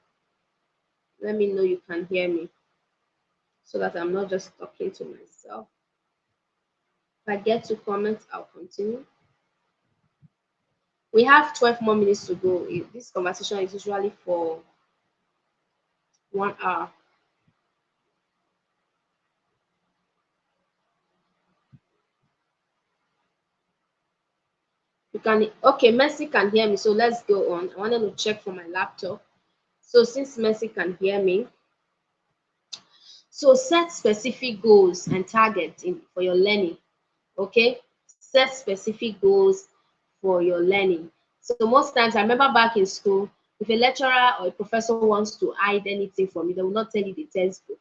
Let me know you can hear me so that I'm not just talking to myself. If I get to comments, I'll continue. We have 12 more minutes to go. This conversation is usually for 1 hour. You can, okay, Mercy can hear me, so let's go on. I wanted to check for my laptop. So since Mercy can hear me, so set specific goals and targets for your learning. Okay, set specific goals for your learning. So most times, I remember back in school, if a lecturer or a professor wants to hide anything from you, they will not tell you the textbook.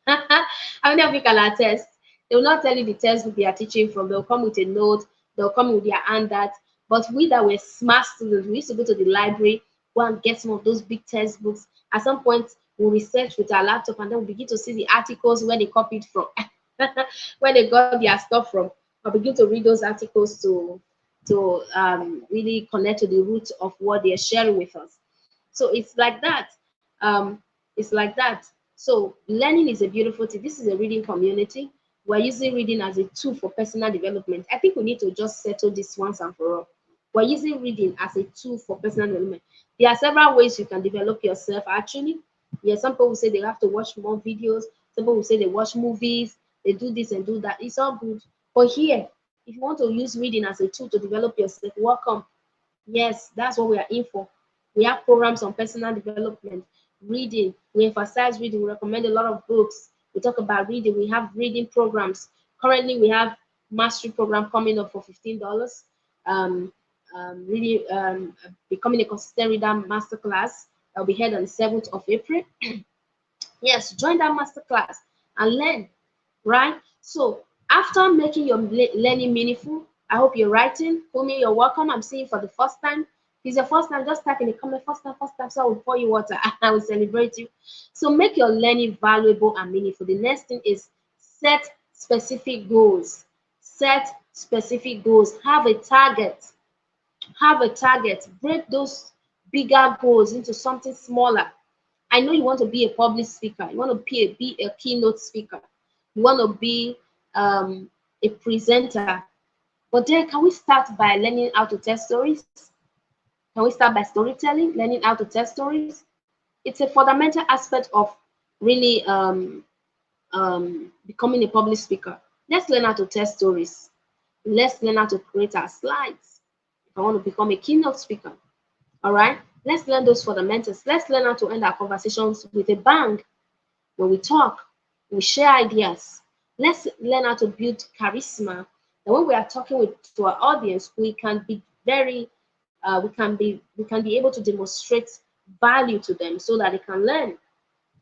How many of you can attest? They will not tell you the textbook they are teaching from. They'll come with a note. They'll come with their handout. But we that were smart students, we used to go to the library, go and get some of those big textbooks. At some point, we'll research with our laptop and then we'll begin to see the articles where they copied from, where they got their stuff from. I'll begin to read those articles to really connect to the root of what they're sharing with us. So it's like that. It's like that. So learning is a beautiful thing. This is a reading community. We're using reading as a tool for personal development. I think we need to just settle this once and for all. We're using reading as a tool for personal development. There are several ways you can develop yourself actually. Yeah, some people say they have to watch more videos. Some people say they watch movies. They do this and do that. It's all good. But here, if you want to use reading as a tool to develop yourself, welcome. Yes, that's what we are in for. We have programs on personal development, reading. We emphasize reading. We recommend a lot of books. We talk about reading. We have reading programs. Currently, we have mastery program coming up for $15. Really becoming a consistent reader masterclass that will be held on the 7th of April. Yes, join that masterclass and learn, right? So after making your learning meaningful, I hope you're writing. Kumi, you're welcome. I'm seeing you for the first time. If it's your first time, just type in the comment first time, so I will pour you water. I will celebrate you. So make your learning valuable and meaningful. The next thing is set specific goals. Set specific goals. Have a target. Have a target. Break those bigger goals into something smaller. I know you want to be a public speaker. You want to be a keynote speaker. You want to be a presenter. But then can we start by learning how to tell stories? Can we start by storytelling, learning how to tell stories? It's a fundamental aspect of really becoming a public speaker. Let's learn how to tell stories. Let's learn how to create our slides. If I want to become a keynote speaker, all right, let's learn those fundamentals. Let's learn how to end our conversations with a bang. When we talk, we share ideas. Let's learn how to build charisma. And when we are talking to our audience, we can be very, we can be able to demonstrate value to them so that they can learn,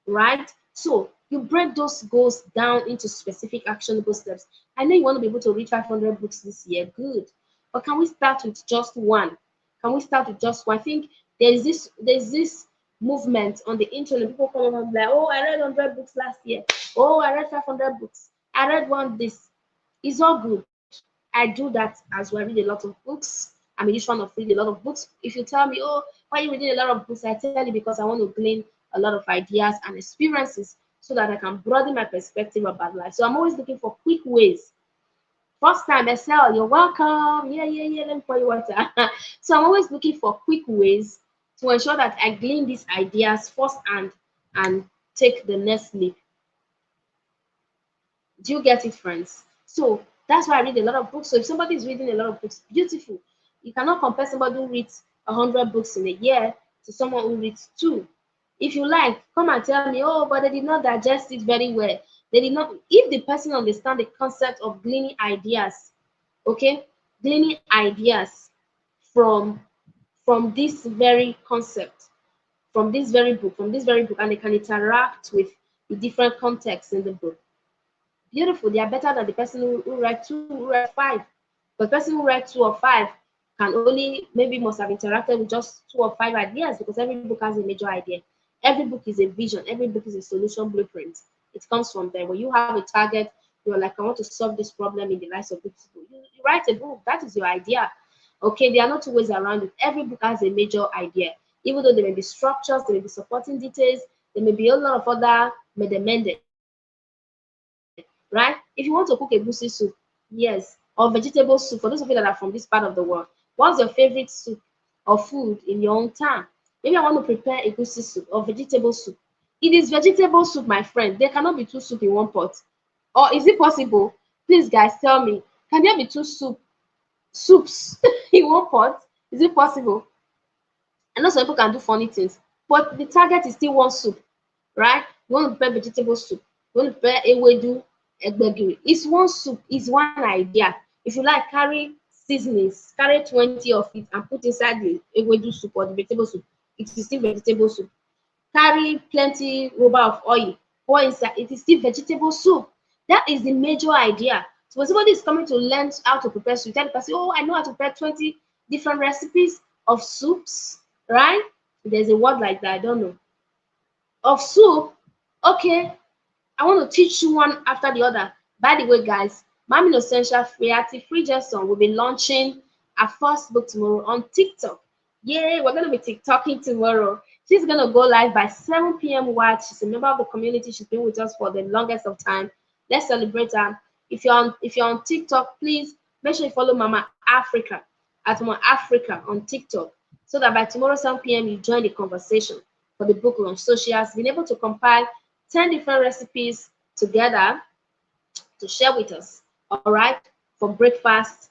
right? So You break those goals down into specific actionable steps. I know you want to be able to read 500 books this year. Good. But can we start with just one? Can we start with just one? I think there's this movement on the internet. People come up and be like, oh, I read 100 books last year. Oh, I read 500 books. I read one this. It's all good. I do that as well. I read a lot of books. I'm a huge fan of reading a lot of books. If you tell me, oh, why are you reading a lot of books? I tell you because I want to glean a lot of ideas and experiences so that I can broaden my perspective about life. So I'm always looking for quick ways. First time, Excel, you're welcome. Yeah, yeah, yeah. Let me pour you water. So I'm always looking for quick ways to ensure that I glean these ideas firsthand and take the next leap. Do you get it, friends? So that's why I read a lot of books. So if somebody is reading a lot of books, beautiful. You cannot compare somebody who reads 100 books in a year to someone who reads two. If you like, come and tell me, oh, but they did not digest it very well. They did not. If the person understand the concept of gleaning ideas, okay, gleaning ideas from from this very concept, from this very book, and they can interact with the different contexts in the book. Beautiful. They are better than the person who read two, who read five. But the person who read two or five can only maybe must have interacted with just two or five ideas because every book has a major idea. Every book is a vision. Every book is a solution blueprint. It comes from there. When you have a target, you're like, I want to solve this problem in the lives of these people. You write a book. That is your idea. Okay, there are no two ways around it. Every book has a major idea. Even though there may be structures, there may be supporting details, there may be a lot of other mende, right? If you want to cook a goosey soup, yes, or vegetable soup, for those of you that are from this part of the world, what's your favorite soup or food in your own town? Maybe I want to prepare a goosey soup or vegetable soup. It is vegetable soup, my friend. There cannot be two soup in one pot. Or is it possible? Please, guys, tell me. Can there be two soups in one pot? Is it possible? I know some people can do funny things, but the target is still one soup, right? You want to prepare vegetable soup, you want to prepare ewedu, egbegiri. It's one soup, it's one idea. If you like, carry seasonings, carry 20 of it and put inside the ewedu soup or the vegetable soup. It is still vegetable soup. Carry plenty rubber of oil, pour inside, it is still vegetable soup. That is the major idea. So when somebody is coming to learn how to prepare soup, tell the person, oh, I know how to prepare 20 different recipes of soups, right? There's a word like that, I don't know. Of soup, okay, I want to teach you one after the other. By the way, guys, Mami Essential Creative Free Jason will be launching our first book tomorrow on TikTok. Yay, we're going to be TikToking tomorrow. She's going to go live by 7 p.m. While she's a member of the community. She's been with us for the longest of time. Let's celebrate her. If you're on TikTok, please make sure you follow Mama Africa at Mama Africa on TikTok so that by tomorrow 7 p.m. you join the conversation for the book launch. So she has been able to compile 10 different recipes together to share with us, all right, for breakfast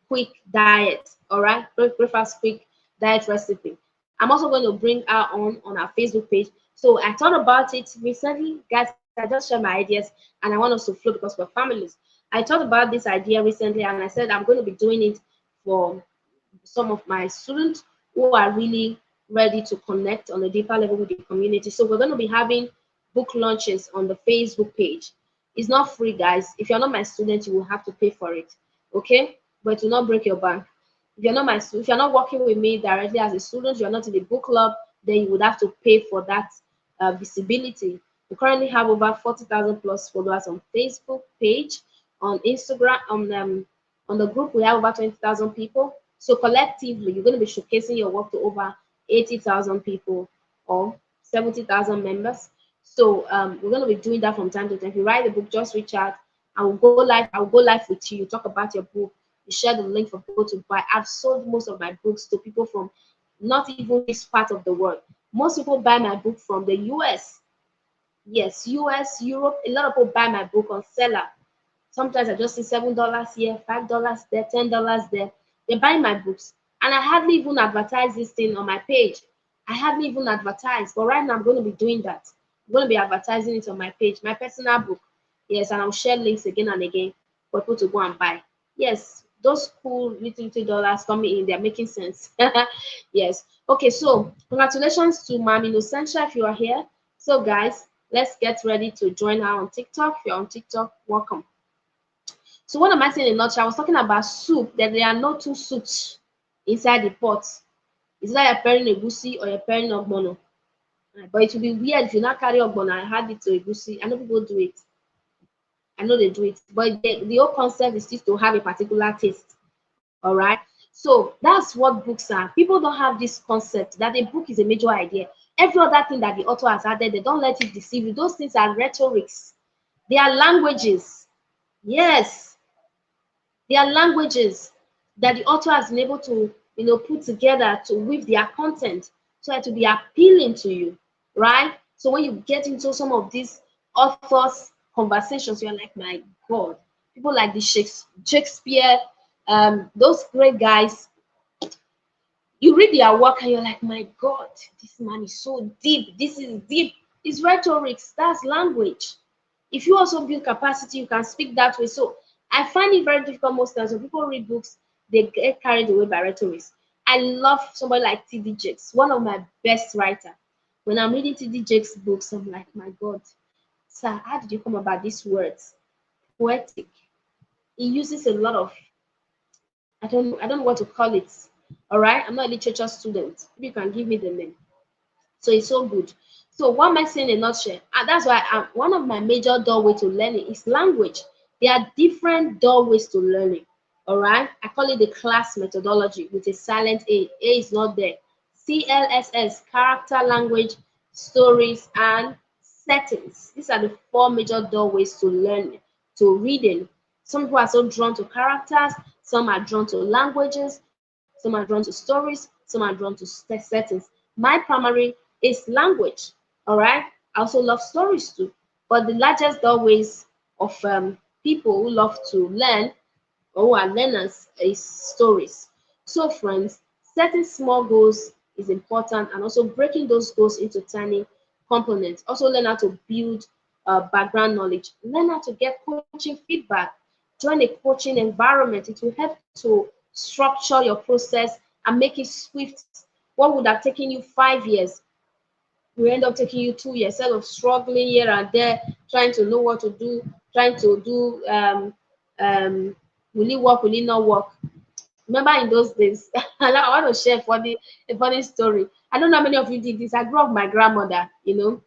quick diet, all right, breakfast quick diet recipe. I'm also going to bring her on our Facebook page. So I thought about it recently, guys. I just share my ideas and I want us to flow because we're families. I thought about this idea recently and I said I'm going to be doing it for some of my students who are really ready to connect on a deeper level with the community. So we're going to be having book launches on the Facebook page. It's not free, guys. If you're not my student, you will have to pay for it. Okay? But it will not break your bank. If you're not working with me directly as a student, you're not in the book club, then you would have to pay for that visibility. We currently have over 40,000 plus followers on Facebook page, on Instagram, on the group we have over 20,000 people. So collectively, you're going to be showcasing your work to over 80,000 people or 70,000 members. So we're going to be doing that from time to time. If you write the book, just reach out. I will go live. I will go live with you. You talk about your book. You share the link for people to buy. I've sold most of my books to people from not even this part of the world. Most people buy my book from the US. Yes, US, Europe. A lot of people buy my book on seller. Sometimes I just see $7 here, $5 there, $10 there. They buy my books. And I hardly even advertise this thing on my page. I hardly even advertise. But right now I'm going to be doing that. I'm going to be advertising it on my page, my personal book. Yes, and I'll share links again and again for people to go and buy. Yes, those cool little dollars coming in, they're making sense. Yes. Okay, so congratulations to Mami Essential if you are here. So guys, Let's get ready to join her on TikTok. If you're on TikTok, welcome. So what am I saying in a nutshell? I was talking about soup, that there are no two soups inside the pot. It's either you're pairing egusi or you're pairing ogbono. But it will be weird if you not carry ogbono and add it to egusi. I know people do it. I know they do it. But the whole concept is just to have a particular taste. All right. So that's what books are. People don't have this concept that a book is a major idea. Every other thing that the author has added, they don't let it deceive you. Those things are rhetorics. They are languages. Yes, they are languages that the author has been able to, put together to weave their content so that to be appealing to you, right? So when you get into some of these authors' conversations, you're like, my God, people like the Shakespeare, those great guys, you read their work and you're like, my God, this man is so deep. This is deep. It's rhetorics. That's language. If you also build capacity, you can speak that way. So I find it very difficult most times when people read books, they get carried away by rhetorics. I love somebody like T.D. Jakes, one of my best writers. When I'm reading T.D. Jakes' books, I'm like, my God, sir, how did you come about these words? Poetic. He uses a lot of, I don't know what to call it. All right, I'm not a literature student. Maybe you can give me the name. So it's so good. So what am I saying in a nutshell? And that's why one of my major doorway to learning is language. There are different doorways to learning. All right, I call it the class methodology with a silent A. A is not there. CLSS: character, language, stories, and settings. These are the four major doorways to learning, to reading. Some people are so drawn to characters, some are drawn to languages, some are drawn to stories, some are drawn to settings. My primary is language. All right. I also love stories too. But the largest doorways of people who love to learn or who are learners is stories. So, friends, setting small goals is important, and also breaking those goals into tiny components. Also, learn how to build background knowledge. Learn how to get coaching feedback. Join a coaching environment. It will help to structure your process and make it swift. What would have taken you 5 years will end up taking you 2 years, instead of struggling here and there, trying to know what to do, trying to do will it work, will it not work? Remember in those days, I want to share a funny story. I don't know how many of you did this. I grew up with my grandmother, who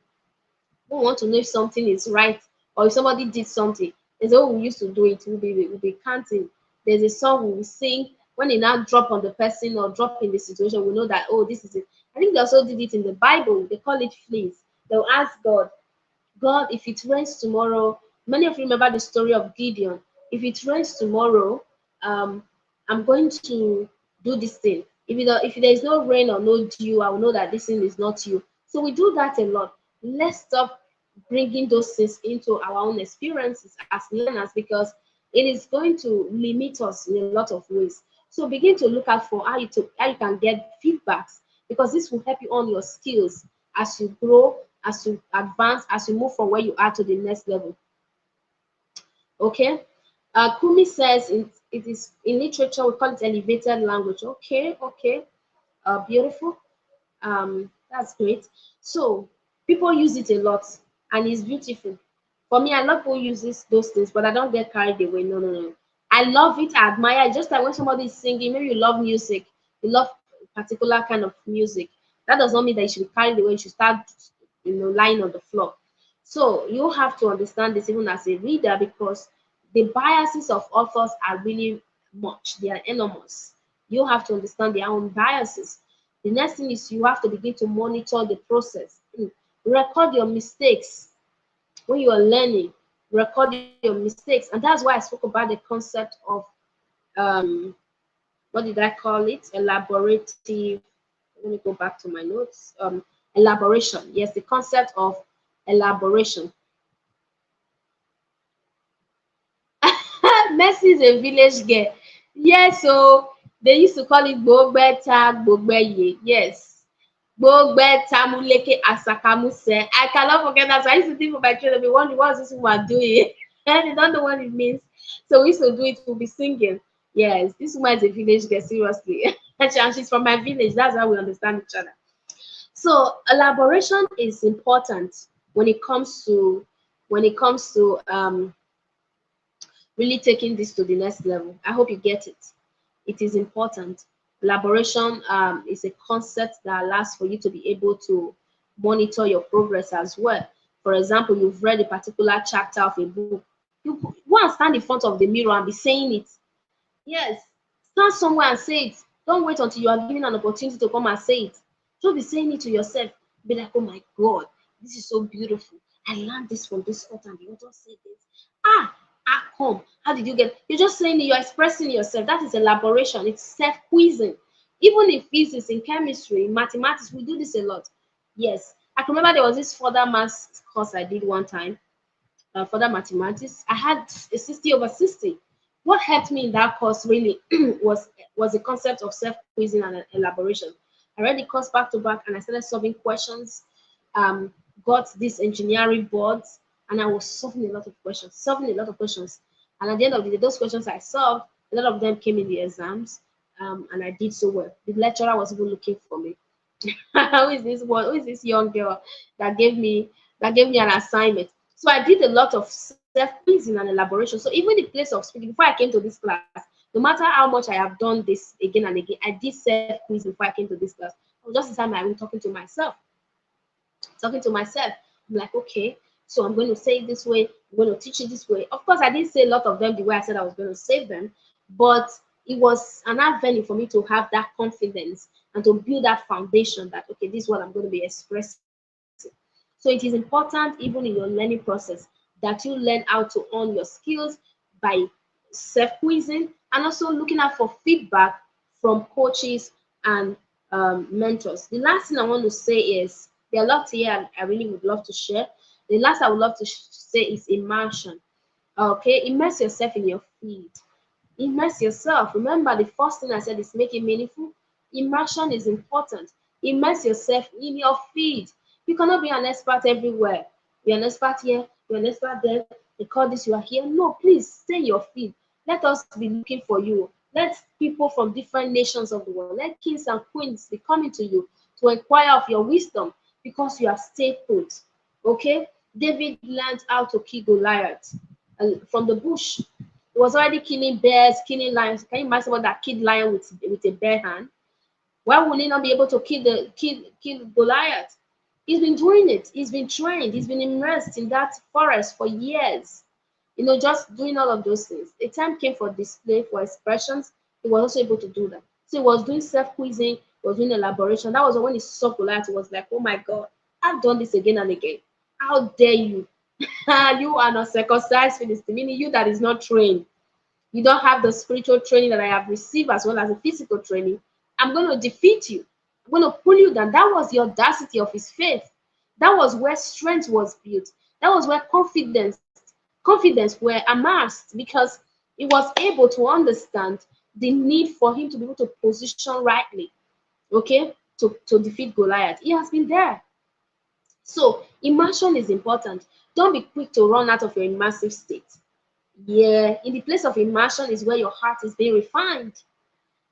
want to know if something is right or if somebody did something. There's what we used to do it. We'll be counting. There's a song we will sing. When it now drop on the person or drop in the situation, we know that, oh, this is it. I think they also did it in the Bible. They call it fleas. They'll ask God, God, if it rains tomorrow, many of you remember the story of Gideon. If it rains tomorrow, um, I'm going to do this thing. If there is no rain or no dew, I will know that this thing is not you. So we do that a lot. Let's stop bringing those things into our own experiences as learners, because it is going to limit us in a lot of ways. So begin to look out for how you can get feedbacks, because this will help you on your skills as you grow, as you advance, as you move from where you are to the next level. Okay. Kumi says it is in literature we call it elevated language. Okay, okay, beautiful. That's great. So people use it a lot, and it's beautiful. For me, I love people uses those things, but I don't get carried away. No, no, no. I love it. I admire it. Just like when somebody is singing, maybe you love music, you love particular kind of music. That does not mean that you should be carried away. You should start, lying on the floor. So you have to understand this even as a reader, because the biases of authors are really much. They are enormous. You have to understand their own biases. The next thing is you have to begin to monitor the process. Record your mistakes when you are learning. Record your mistakes, and that's why I spoke about the concept of um, what did I call it? Elaborative. Let me go back to my notes. Elaboration. Yes, the concept of elaboration. Mercy is a village girl. Yes, so they used to call it Bogbeta Bogbeye. Yes. Bogbeta Muleke Asakamuse. I cannot forget that. So I used to think of my children, be wondering what is this woman doing? And they don't know what it means. So we used to do it, we'll be singing. Yes, this woman is a village girl, seriously. And she's from my village. That's how we understand each other. So elaboration is important. when it comes to when it comes to really taking this to the next level. I hope you get it. It is important. Elaboration is a concept that allows for you to be able to monitor your progress as well. For example, you've read a particular chapter of a book. You go and stand in front of the mirror and be saying it. Yes, stand somewhere and say it. Don't wait until you are given an opportunity to come and say it. Just be saying it to yourself. Be like, oh my God, this is so beautiful. I learned this from this author, and the author said this. Come. How did you get? You're just saying it, you're expressing yourself. That is elaboration. It's self-quizzing. Even in physics, in chemistry, in mathematics, we do this a lot. Yes. I can remember there was this further maths course I did one time, further mathematics. I had a 60 over 60. What helped me in that course really was the concept of self-quizzing and elaboration. I read the course back to back and I started solving questions, um, got these engineering boards, and I was solving a lot of questions. And at the end of the day, those questions I solved, a lot of them came in the exams, and I did so well. The lecturer was even looking for me. Who is this young girl that gave me an assignment? So I did a lot of self-quizzing and elaboration. So even the place of speaking, before I came to this class, no matter how much I have done this again and again, I did self-quiz before I came to this class. I was just the time I was talking to myself. I'm like, okay, so I'm going to say it this way, I'm going to teach it this way. Of course, I didn't say a lot of them the way I said I was going to say them, but it was an avenue for me to have that confidence and to build that foundation that, okay, this is what I'm going to be expressing. So it is important, even in your learning process, that you learn how to own your skills by self-quizzing and also looking out for feedback from coaches and mentors. The last thing I want to say is there are lots here I really would love to share. The last I would love to say is immersion. Okay, immerse yourself in your field. Immerse yourself. Remember, the first thing I said is make it meaningful. Immersion is important. Immerse yourself in your field. You cannot be an expert everywhere. You're an expert here, you're an expert there. They call this, you are here. No, please stay in your field. Let us be looking for you. Let people from different nations of the world, let kings and queens be coming to you to inquire of your wisdom because you have stayed put. Okay? David learned how to kill Goliath from the bush. He was already killing bears, killing lions. Can you imagine someone that killed lion with a bare hand? Why would he not be able to kill Goliath? He's been doing it. He's been trained. He's been immersed in that forest for years. Just doing all of those things. The time came for display, for expressions. He was also able to do that. So he was doing self-quizzing, he was doing elaboration. That was when he saw Goliath. He was like, oh my God, I've done this again and again. How dare you? You are not circumcised Philistine, meaning you that is not trained. You don't have the spiritual training that I have received as well as the physical training. I'm going to defeat you. I'm going to pull you down. That was the audacity of his faith. That was where strength was built. That was where confidence were amassed because he was able to understand the need for him to be able to position rightly, okay, to defeat Goliath. He has been there. So immersion is important. Don't be quick to run out of your immersive state. Yeah, in the place of immersion is where your heart is being refined.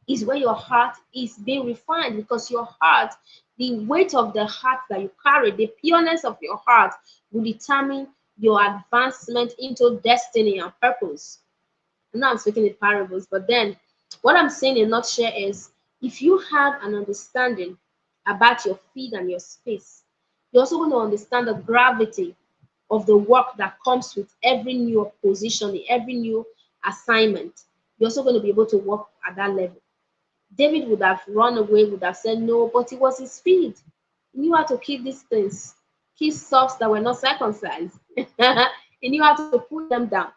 Is where your heart is being refined because your heart, the weight of the heart that you carry, the pureness of your heart will determine your advancement into destiny and purpose. Now I'm speaking in parables, but then what I'm saying in a nutshell is if you have an understanding about your field and your space, you're also going to understand the gravity of the work that comes with every new position, every new assignment. You're also going to be able to work at that level. David would have run away, would have said no, but it was his speed. He knew how to kill these things, kill stuffs that were not circumcised. He knew how to put them down,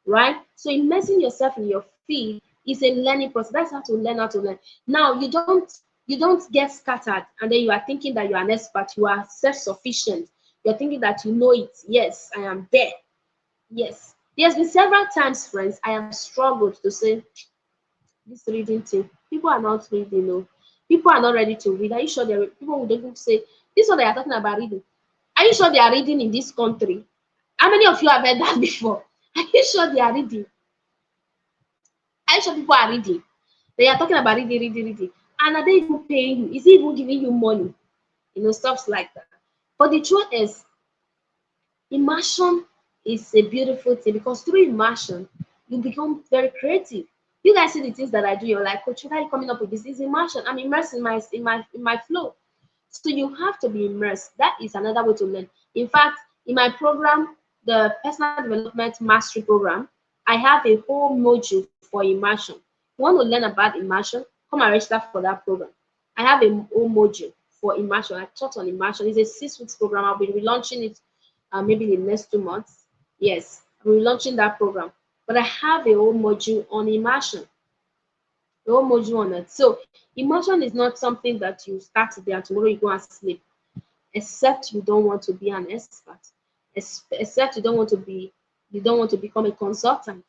right? So immersing yourself in your field is a learning process. That's how to learn how to learn. Now you don't get scattered and then you are thinking that you are an expert, you are self-sufficient. You're thinking that you know it. Yes, I am there. Yes. There's been several times, friends, I have struggled to say this reading thing. People are not reading, no. People are not ready to read. Are you sure they're people would even say this is what they are talking about reading? Are you sure they are reading in this country? How many of you have heard that before? Are you sure they are reading? Are you sure people are reading? They are talking about reading. And are they even paying you? Is he even giving you money? Stuff like that. But the truth is, Immersion is a beautiful thing because through immersion, you become very creative. You guys see the things that I do, you're like, Coach, why are you coming up with this? It's immersion. I'm immersed in my flow. So you have to be immersed. That is another way to learn. In fact, in my program, the personal development mastery program, I have a whole module for immersion. You want to learn about immersion, come and register for that program. I have a whole module for immersion. I taught on immersion. It's a 6 weeks program. I'll be relaunching it maybe in the next 2 months. Yes, I'm relaunching that program. But I have a whole module on immersion, a whole module on it. So immersion is not something that you start today and tomorrow you go and sleep, except you don't want to be an expert, except you don't want to become a consultant.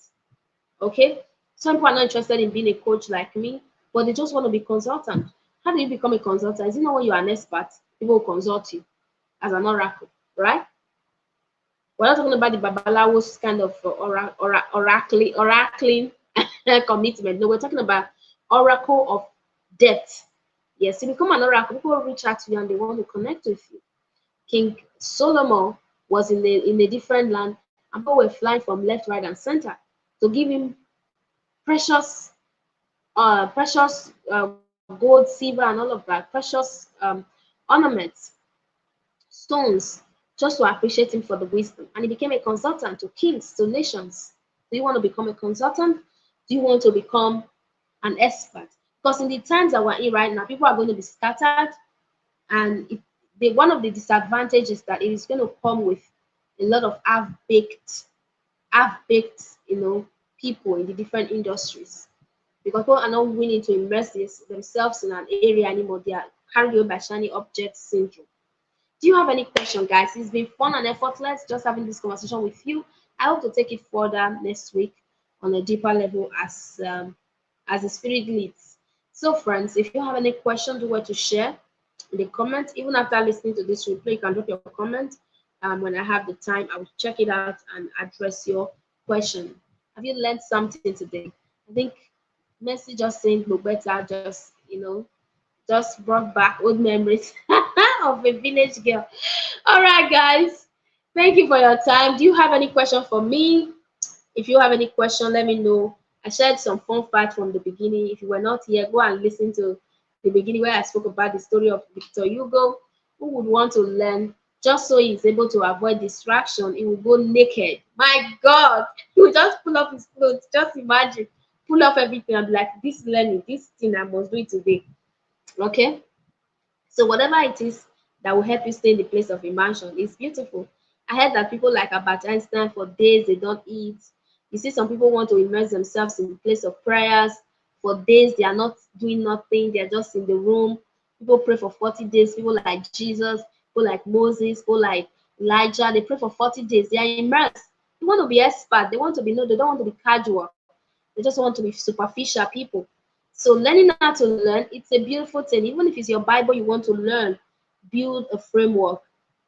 Okay, some people are not interested in being a coach like me, but they just want to be consultant. How do you become a consultant? Is it not when you are an expert, people will consult you as an oracle, right? We're not talking about the babalawo's kind of oracling commitment. No, we're talking about oracle of depth. Yes, you become an oracle, people will reach out to you and they want to connect with you. King Solomon was in a different land, and people were flying from left, right, and center to give him precious, gold, silver, and all of that, precious ornaments, stones, just to appreciate him for the wisdom. And he became a consultant to kings, to nations. Do you want to become a consultant? Do you want to become an expert? Because in the times that we're in right now, people are going to be scattered, and one of the disadvantages that it is going to come with a lot of half-baked, people in the different industries, because people are not willing to immerse themselves in an area anymore. They are carried away by shiny object syndrome. Do you have any question, guys? It's been fun and effortless just having this conversation with you. I hope to take it further next week on a deeper level as the spirit leads. So, friends, if you have any questions you want to share in the comments, even after listening to this replay, you can drop your comment. When I have the time, I will check it out and address your question. Have you learned something today? I think Messi just saying better, just brought back old memories of a village girl. All right, guys. Thank you for your time. Do you have any question for me? If you have any question, let me know. I shared some fun facts from the beginning. If you were not here, go and listen to the beginning where I spoke about the story of Victor Hugo, who would want to learn just so he's able to avoid distraction. He will go naked. My God, he will just pull off his clothes. Just imagine, pull off everything and be like, this learning, this thing I must do it today. Okay, so whatever it is that will help you stay in the place of immersion is beautiful. I heard that people like Albert Einstein, for days they don't eat. You see, some people want to immerse themselves in the place of prayers. For days they are not doing nothing, they're just in the room. People pray for 40 days. People like Jesus, people like Moses, people like Elijah, they pray for 40 days. They are immersed. They want to be expert. They want to be, no, they don't want to be casual. They just want to be superficial people. So learning how to learn, it's a beautiful thing. Even if it's your Bible you want to learn, build a framework.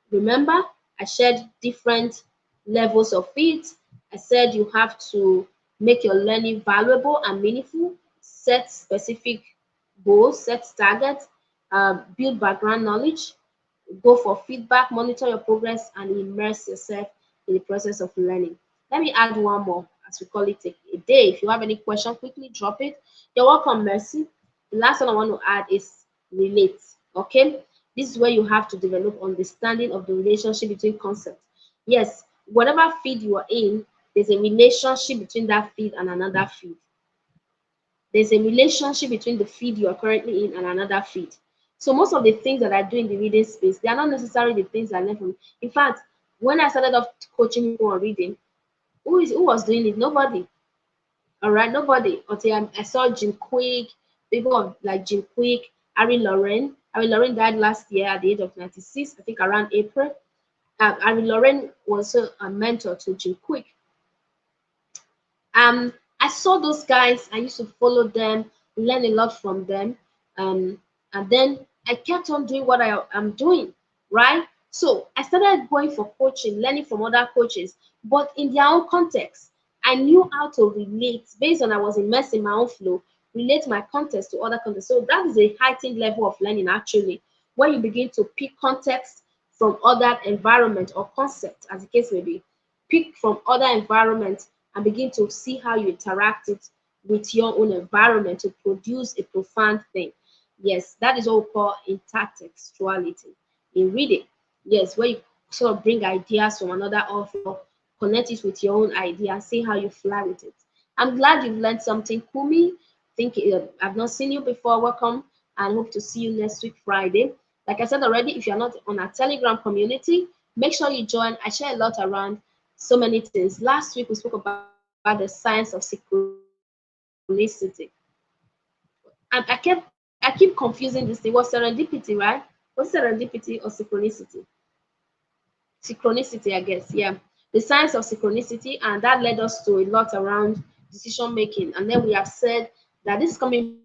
Remember, I shared different levels of it. I said you have to make your learning valuable and meaningful, set specific goals, set targets, build background knowledge, go for feedback, monitor your progress, and immerse yourself in the process of learning. Let me add one more, as we call it a day. If you have any question, quickly drop it. You're welcome, Mercy. The last one I want to add is relate. Okay, this is where you have to develop understanding of the relationship between concepts. Yes, whatever feed you are in, there's a relationship between that feed and another feed. There's a relationship between the feed you are currently in and another feed. So most of the things that I do in the reading space, they are not necessarily the things I learned from. In fact, when I started off coaching people on reading, who was doing it? Nobody. All right, nobody. Until I saw Jim Quick, people like Jim Quick, Harry Lauren. Harry Lauren died last year at the age of 96, I think around April. Harry Lauren was a mentor to Jim Quick. I saw those guys. I used to follow them, learn a lot from them, and then I kept on doing what I am doing, right? So I started going for coaching, learning from other coaches, but in their own context. I knew how to relate based on I was immersed in my own flow, relate my context to other contexts. So that is a heightened level of learning actually, when you begin to pick context from other environment or concept, as the case may be. Pick from other environments and begin to see how you interact it with your own environment to produce a profound thing. Yes, that is what we call intertextuality in reading. Yes, where you sort of bring ideas from another author, connect it with your own idea, and see how you fly with it. I'm glad you've learned something, Kumi. Think I've not seen you before. Welcome, and hope to see you next week, Friday. Like I said already, if you're not on our Telegram community, make sure you join. I share a lot around so many things. Last week we spoke about the science of synchronicity. And I keep confusing this thing. Was serendipity, right? Was serendipity or synchronicity? Synchronicity, I guess. Yeah, the science of synchronicity, and that led us to a lot around decision making. And then we have said that this coming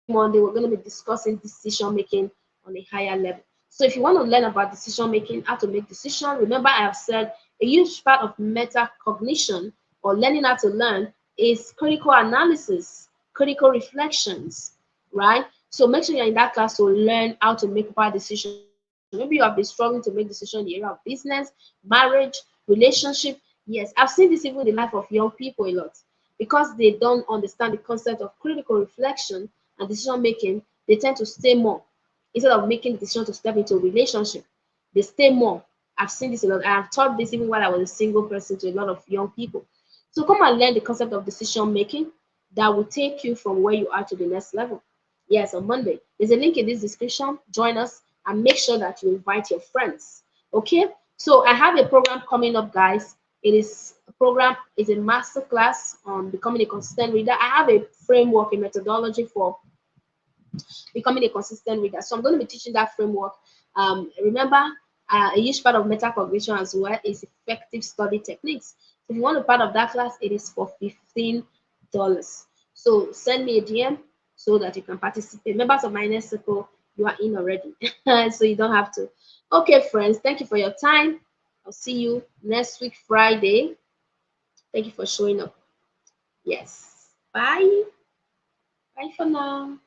Monday we're going to be discussing decision making on a higher level. So if you want to learn about decision making, how to make decisions, remember I have said a huge part of metacognition or learning how to learn is critical analysis, critical reflections, right? So make sure you're in that class to learn how to make proper decision. Maybe you have been struggling to make decision in the area of business, marriage, relationship. Yes, I've seen this even in the life of young people a lot. Because they don't understand the concept of critical reflection and decision making, they tend to stay more instead of making the decision to step into a relationship. They stay more. I've seen this a lot. I have taught this even while I was a single person to a lot of young people. So come and learn the concept of decision making that will take you from where you are to the next level. Yes, on Monday. There's a link in this description. Join us and make sure that you invite your friends. Okay? So I have a program coming up, guys. It is a program, it's a master class on becoming a consistent reader. I have a framework, a methodology for becoming a consistent reader. So I'm going to be teaching that framework. Remember, a huge part of metacognition as well is effective study techniques. So if you want a part of that class, it is for $15. So send me a DM so that you can participate. Members of my inner circle, you are in already, so you don't have to. Okay, friends, thank you for your time. I'll see you next week, Friday. Thank you for showing up. Yes. Bye. Bye for now.